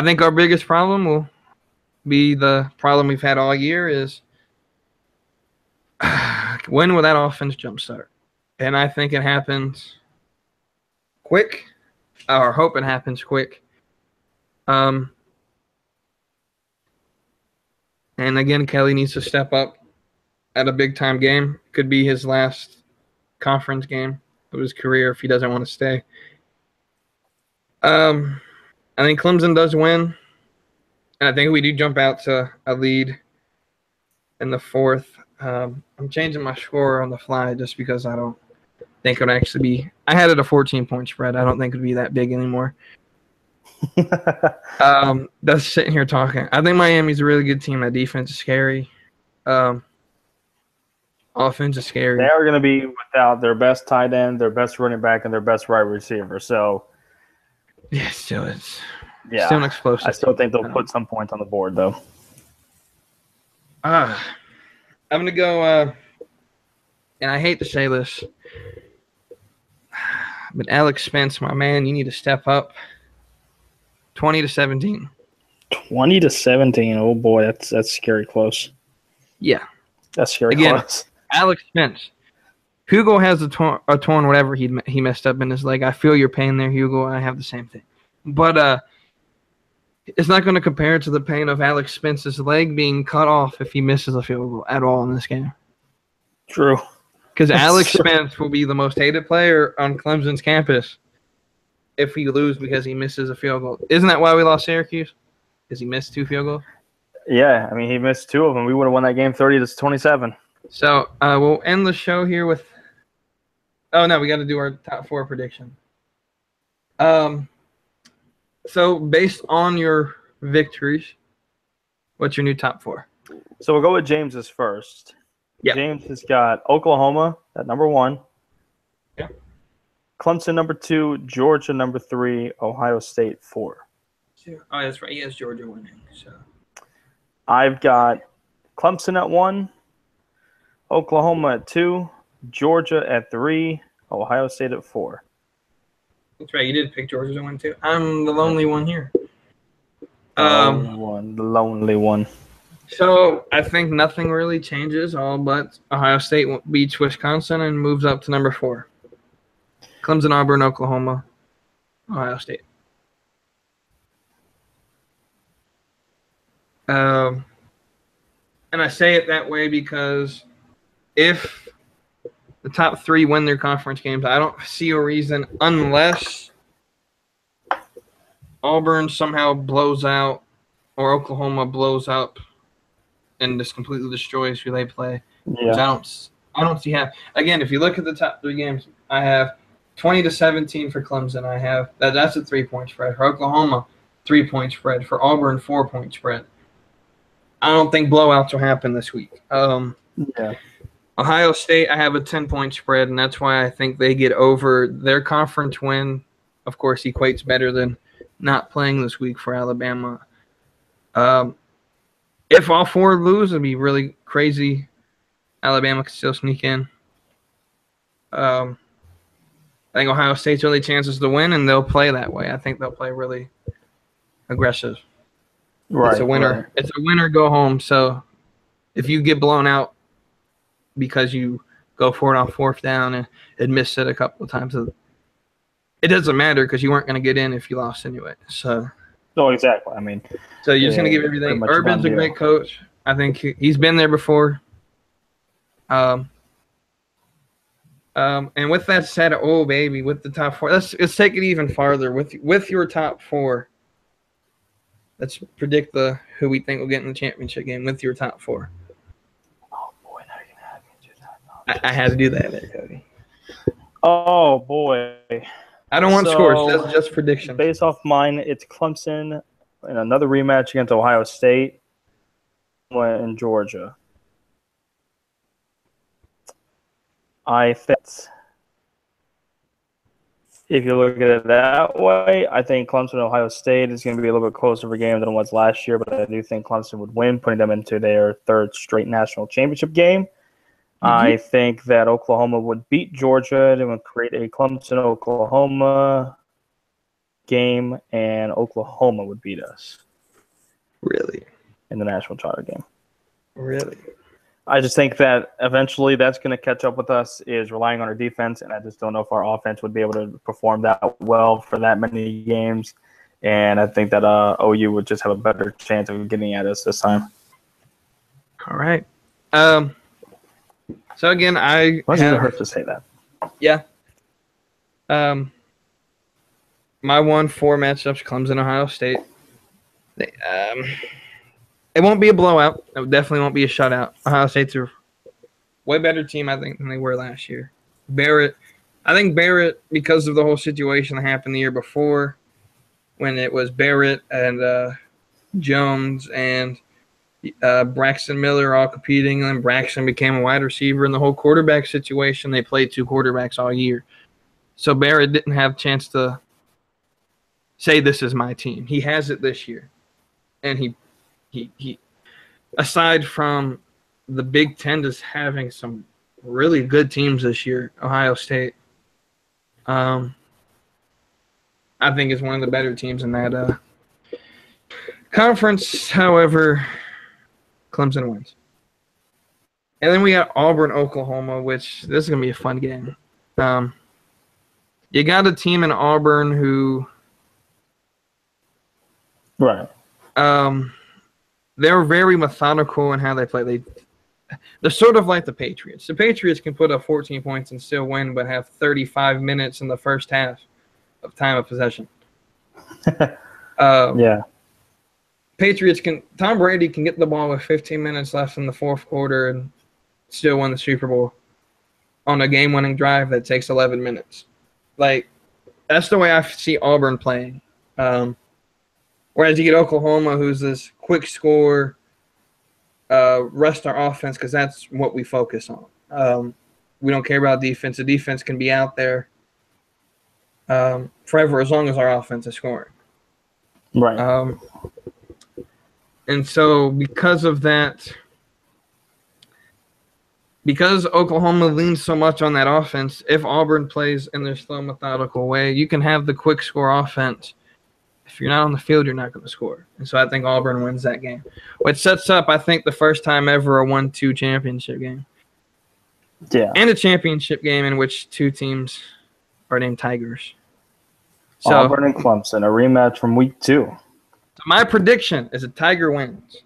think our biggest problem will be the problem we've had all year is when will that offense jumpstart? And I think it happens quick, or hope it happens quick. And again, Kelly needs to step up at a big-time game. Could be his last conference game of his career if he doesn't want to stay. I think Clemson does win, and I think we do jump out to a lead in the fourth. I'm changing my score on the fly just because I don't think it would actually be – I had it a 14-point spread. I don't think it would be that big anymore. That's sitting here talking. I think Miami's a really good team. That defense is scary. Offense is scary. They are going to be without their best tight end, their best running back, and their best wide receiver. So, yeah, still it's yeah, still an explosive. I still think they'll put some points on the board, though. I'm going to go, and I hate to say this, but Alex Spence, my man, you need to step up. 20-17. 20-17. Oh boy, that's scary close. Yeah, that's scary Again, close. Alex Spence. Hugo has a torn whatever he messed up in his leg. I feel your pain there, Hugo. I have the same thing, but it's not going to compare to the pain of Alex Spence's leg being cut off if he misses a field goal at all in this game. True. Because Alex Spence will be the most hated player on Clemson's campus if we lose because he misses a field goal. Isn't that why we lost Syracuse? Because he missed 2 field goals? Yeah, I mean, he missed 2 of them. We would have won that game 30-27. So we'll end the show here with – oh, no, we got to do our top 4 prediction. So based on your victories, what's your new top 4? So we'll go with James's first. Yeah. James has got Oklahoma at number 1. Yeah. Clemson number 2, Georgia number 3, Ohio State 4. Oh, that's right. He has Georgia winning. So I've got Clemson at 1, Oklahoma at 2, Georgia at 3, Ohio State at 4. That's right. You did pick Georgia to win too. I'm the lonely one here. The lonely one. So I think nothing really changes, all but Ohio State beats Wisconsin and moves up to number 4. Clemson, Auburn, Oklahoma, Ohio State. And I say it that way because if the top 3 win their conference games, I don't see a reason unless Auburn somehow blows out or Oklahoma blows up and just completely destroys who they play. Yeah. I don't see how. Again, if you look at the top 3 games, I have 20-17 for Clemson. I have that's a 3-point spread. For Oklahoma, 3-point spread. For Auburn, 4-point spread. I don't think blowouts will happen this week. Yeah. Ohio State, I have a 10-point spread, and that's why I think they get over their conference win. Of course, equates better than not playing this week for Alabama. If all 4 lose, it'd be really crazy. Alabama could still sneak in. I think Ohio State's really chances to win, and they'll play that way. I think they'll play really aggressive. Right. It's a winner. Right. It's a winner, go home. So if you get blown out because you go for it on 4th down and miss it a couple of times, it doesn't matter because you weren't going to get in if you lost anyway. So. No, exactly. I mean, so you're just going to give everything. Urban's a great coach. I think he's been there before. And with that said, oh baby, with the top 4, let's take it even farther. With your top 4, let's predict who we think will get in the championship game with your top 4. Oh boy, now you're gonna have me do that. I had to do that there, Cody. Oh boy. I don't want scores. That's just predictions. Based off mine, it's Clemson in another rematch against Ohio State and Georgia. I think if you look at it that way, I think Clemson and Ohio State is going to be a little bit closer of a game than it was last year, but I do think Clemson would win, putting them into their 3rd straight national championship game. Mm-hmm. I think that Oklahoma would beat Georgia and would create a Clemson-Oklahoma game, and Oklahoma would beat us. Really? In the national title game. Really? I just think that eventually that's going to catch up with us, is relying on our defense, and I just don't know if our offense would be able to perform that well for that many games. And I think that OU would just have a better chance of getting at us this time. All right. So again, I Why does it have hurt to say that? yeah. My 1-4 matchups, Clemson, Ohio State. It won't be a blowout. It definitely won't be a shutout. Ohio State's a way better team, I think, than they were last year. I think Barrett, because of the whole situation that happened the year before, when it was Barrett and Jones and Braxton Miller all competing, and then Braxton became a wide receiver, and the whole quarterback situation, they played 2 quarterbacks all year. So Barrett didn't have a chance to say, this is my team. He has it this year. And he aside from the Big Ten just having some really good teams this year, Ohio State, I think is one of the better teams in that conference. However, Clemson wins. And then we got Auburn, Oklahoma, which this is going to be a fun game. You got a team in Auburn who Right. They're very methodical in how they play. They're sort of like the Patriots. The Patriots can put up 14 points and still win, but have 35 minutes in the first half of time of possession. Yeah. Tom Brady can get the ball with 15 minutes left in the fourth quarter and still win the Super Bowl on a game-winning drive that takes 11 minutes. Like, that's the way I see Auburn playing. Whereas you get Oklahoma, who's this quick score, rest our offense, because that's what we focus on. We don't care about defense. The defense can be out there forever as long as our offense is scoring. Right. And so because of that, because Oklahoma leans so much on that offense, if Auburn plays in their slow, methodical way, you can have the quick score offense. If you're not on the field, you're not going to score. And so I think Auburn wins that game, which sets up, I think, the first time ever a 1-2 championship game. Yeah. And a championship game in which 2 teams are named Tigers. So, Auburn and Clemson, a rematch from week 2. So my prediction is a Tiger wins.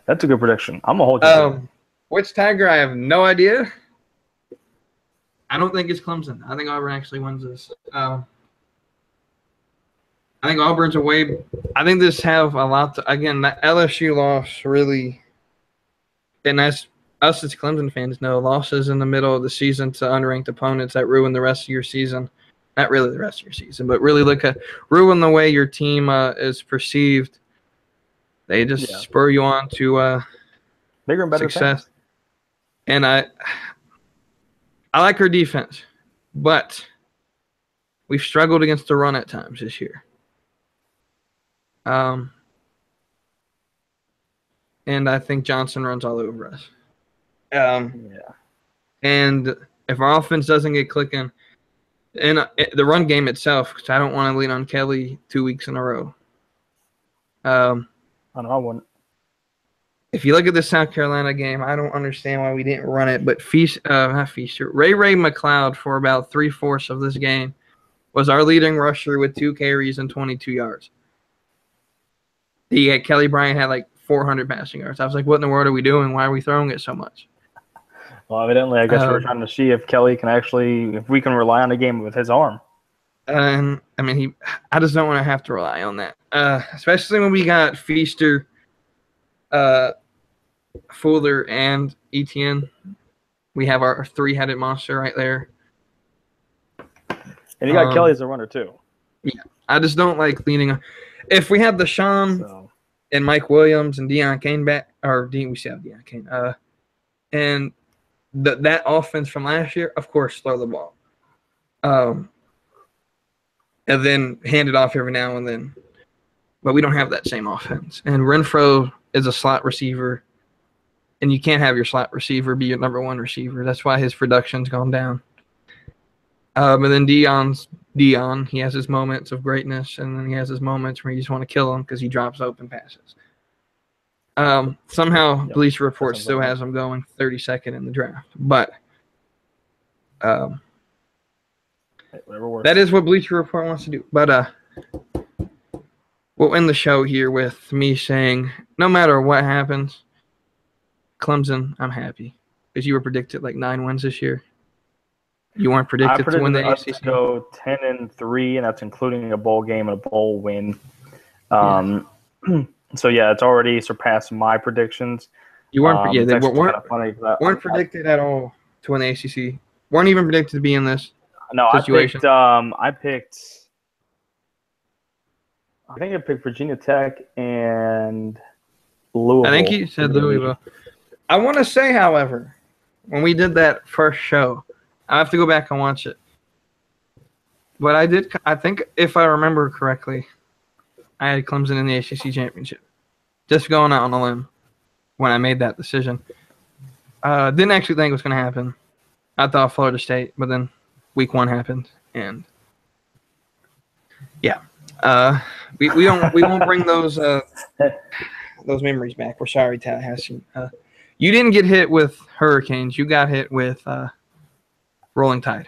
That's a good prediction. I'm going to hold you. Which Tiger, I have no idea. I don't think it's Clemson. I think Auburn actually wins this. I think Auburn's away. I think this have a lot to – again, that LSU loss really – and as us as Clemson fans know, losses in the middle of the season to unranked opponents that ruin the rest of your season – not really the rest of your season, but really ruin the way your team is perceived. They just spur you on to bigger and better success. Things. And I like our defense, but we've struggled against the run at times this year. And I think Johnson runs all over us. And if our offense doesn't get clicking, and the run game itself, because I don't want to lean on Kelly 2 weeks in a row. I know I wouldn't. If you look at the South Carolina game, I don't understand why we didn't run it. But Ray McLeod for about 3/4 of this game was our leading rusher with 2 carries and 22 yards. Kelly Bryant had like 400 passing yards. I was like, what in the world are we doing? Why are we throwing it so much? Well, evidently, I guess we're trying to see if Kelly can actually, if we can rely on a game with his arm. I mean, I just don't want to have to rely on that, especially when we got Feaster, Fuller, and Etienne. We have our 3-headed monster right there. And you got Kelly as a runner, too. Yeah, I just don't like leaning on. If we had Deshaun and Mike Williams and Deion Kane back, we still have Deion Kane, and that offense from last year, of course, throw the ball. And then hand it off every now and then. But we don't have that same offense. And Renfro is a slot receiver, and you can't have your slot receiver be your number 1 receiver. That's why his production's gone down. And then Deion. He has his moments of greatness, and then he has his moments where you just want to kill him because he drops open passes. Somehow Bleacher Report still has him going 32nd in the draft. But that is what Bleacher Report wants to do. But we'll end the show here with me saying, no matter what happens, Clemson, I'm happy. Because you were predicted like 9 wins this year. You weren't I predicted to win predicted the us to ACC. go 10-3, and that's including a bowl game and a bowl win. So yeah, it's already surpassed my predictions. You weren't. Yeah, It's they actually weren't. kind of funny because Weren't predicted at all to win the ACC. Weren't even predicted to be in this situation. I think I picked Virginia Tech and Louisville. I think you said Louisville. I want to say, however, when we did that first show, I have to go back and watch it. But I think if I remember correctly, I had Clemson in the ACC championship. Just going out on a limb when I made that decision. Didn't actually think it was going to happen. I thought Florida State, but then week 1 happened, and yeah, we won't bring those memories back. We're sorry, Tallahassee. You didn't get hit with hurricanes. You got hit with rolling tide.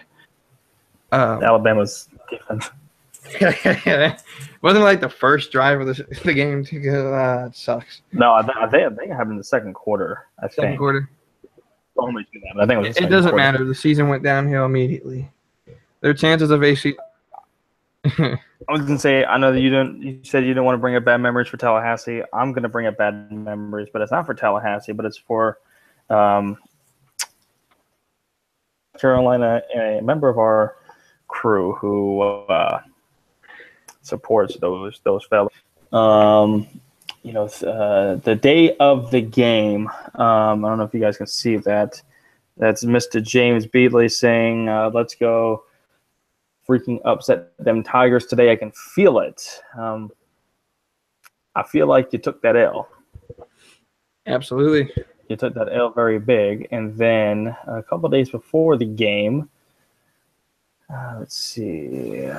Alabama's defense. Wasn't like the first drive of the game to go. It sucks. No, I think it happened in the second quarter. Second quarter. Only two I think it was. It doesn't matter. The season went downhill immediately. Their chances of AC. I was gonna say, I know that you said you didn't want to bring up bad memories for Tallahassee. I'm gonna bring up bad memories, but it's not for Tallahassee, but it's for Carolina, a member of our crew who supports those fellas. The day of the game. I don't know if you guys can see that. That's Mr. James Beatley saying, "Let's go." Freaking upset them Tigers today. I can feel it. I feel like you took that L. Absolutely. You took that L very big. And then a couple days before the game, let's see,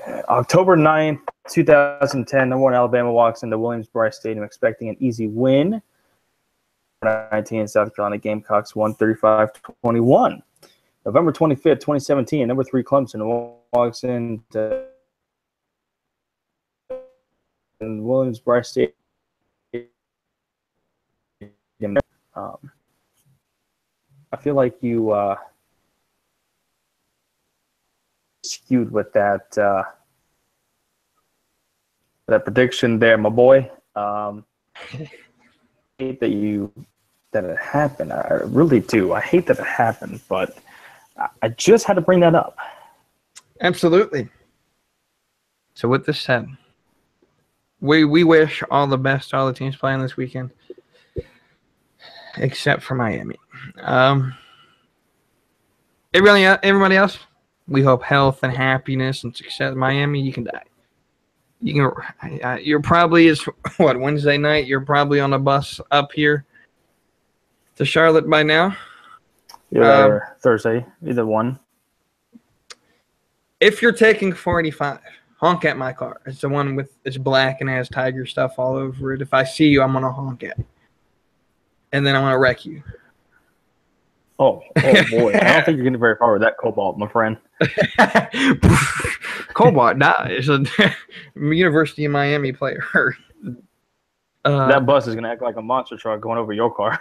October 9th, 2010, number 1 Alabama walks into Williams-Brice Stadium expecting an easy win. 19 South Carolina Gamecocks won 35-21. November 25th, 2017, number 3 Clemson walks into Williams-Brice Stadium. I feel like you skewed with that prediction there, my boy. I hate that it happened. I really do. I hate that it happened, but I just had to bring that up. Absolutely. So with this said, we wish all the best to all the teams playing this weekend, except for Miami. Everybody else, we hope health and happiness and success. Miami, you can die. You're probably Wednesday night. You're probably on a bus up here to Charlotte by now. Either Thursday, either one. If you're taking 45, honk at my car. It's the one it's black and has tiger stuff all over it. If I see you, I'm gonna honk at you, and then I'm gonna wreck you. Oh boy! I don't think you're getting very far with that Cobalt, my friend. Cobalt dies. A University of Miami player. That bus is gonna act like a monster truck going over your car.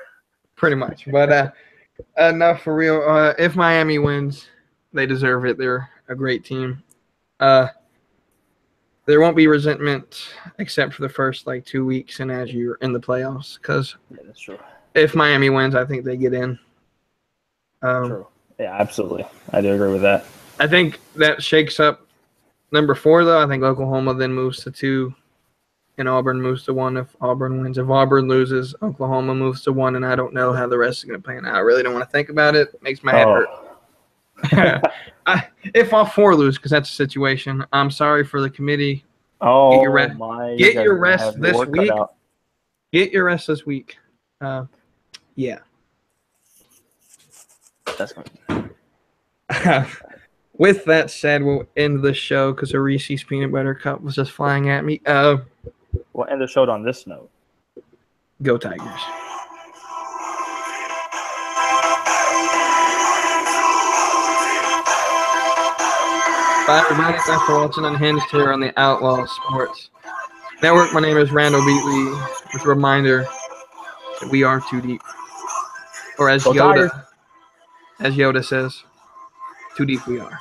Pretty much, but. No, for real. If Miami wins, they deserve it. They're a great team. There won't be resentment except for the first 2 weeks and as you're in the playoffs. Because that's true. If Miami wins, I think they get in. True. Yeah, absolutely. I do agree with that. I think that shakes up number 4, though. I think Oklahoma then moves to 2. And Auburn moves to 1 if Auburn wins. If Auburn loses, Oklahoma moves to 1, and I don't know how the rest is going to pan out. I really don't want to think about it. It makes my head hurt. If all 4 lose, because that's a situation, I'm sorry for the committee. Oh, Get your rest this week. Get your rest this week. Yeah. That's good. With that said, we'll end the show because a Reese's peanut butter cup was just flying at me. We'll end the show on this note. Go Tigers. Bye, everybody. Thanks for watching Unhinged here on the Outlaw Sports Network. My name is Randall Beatley with a reminder that we are too deep. Or as Go Tigers. Yoda says, too deep we are.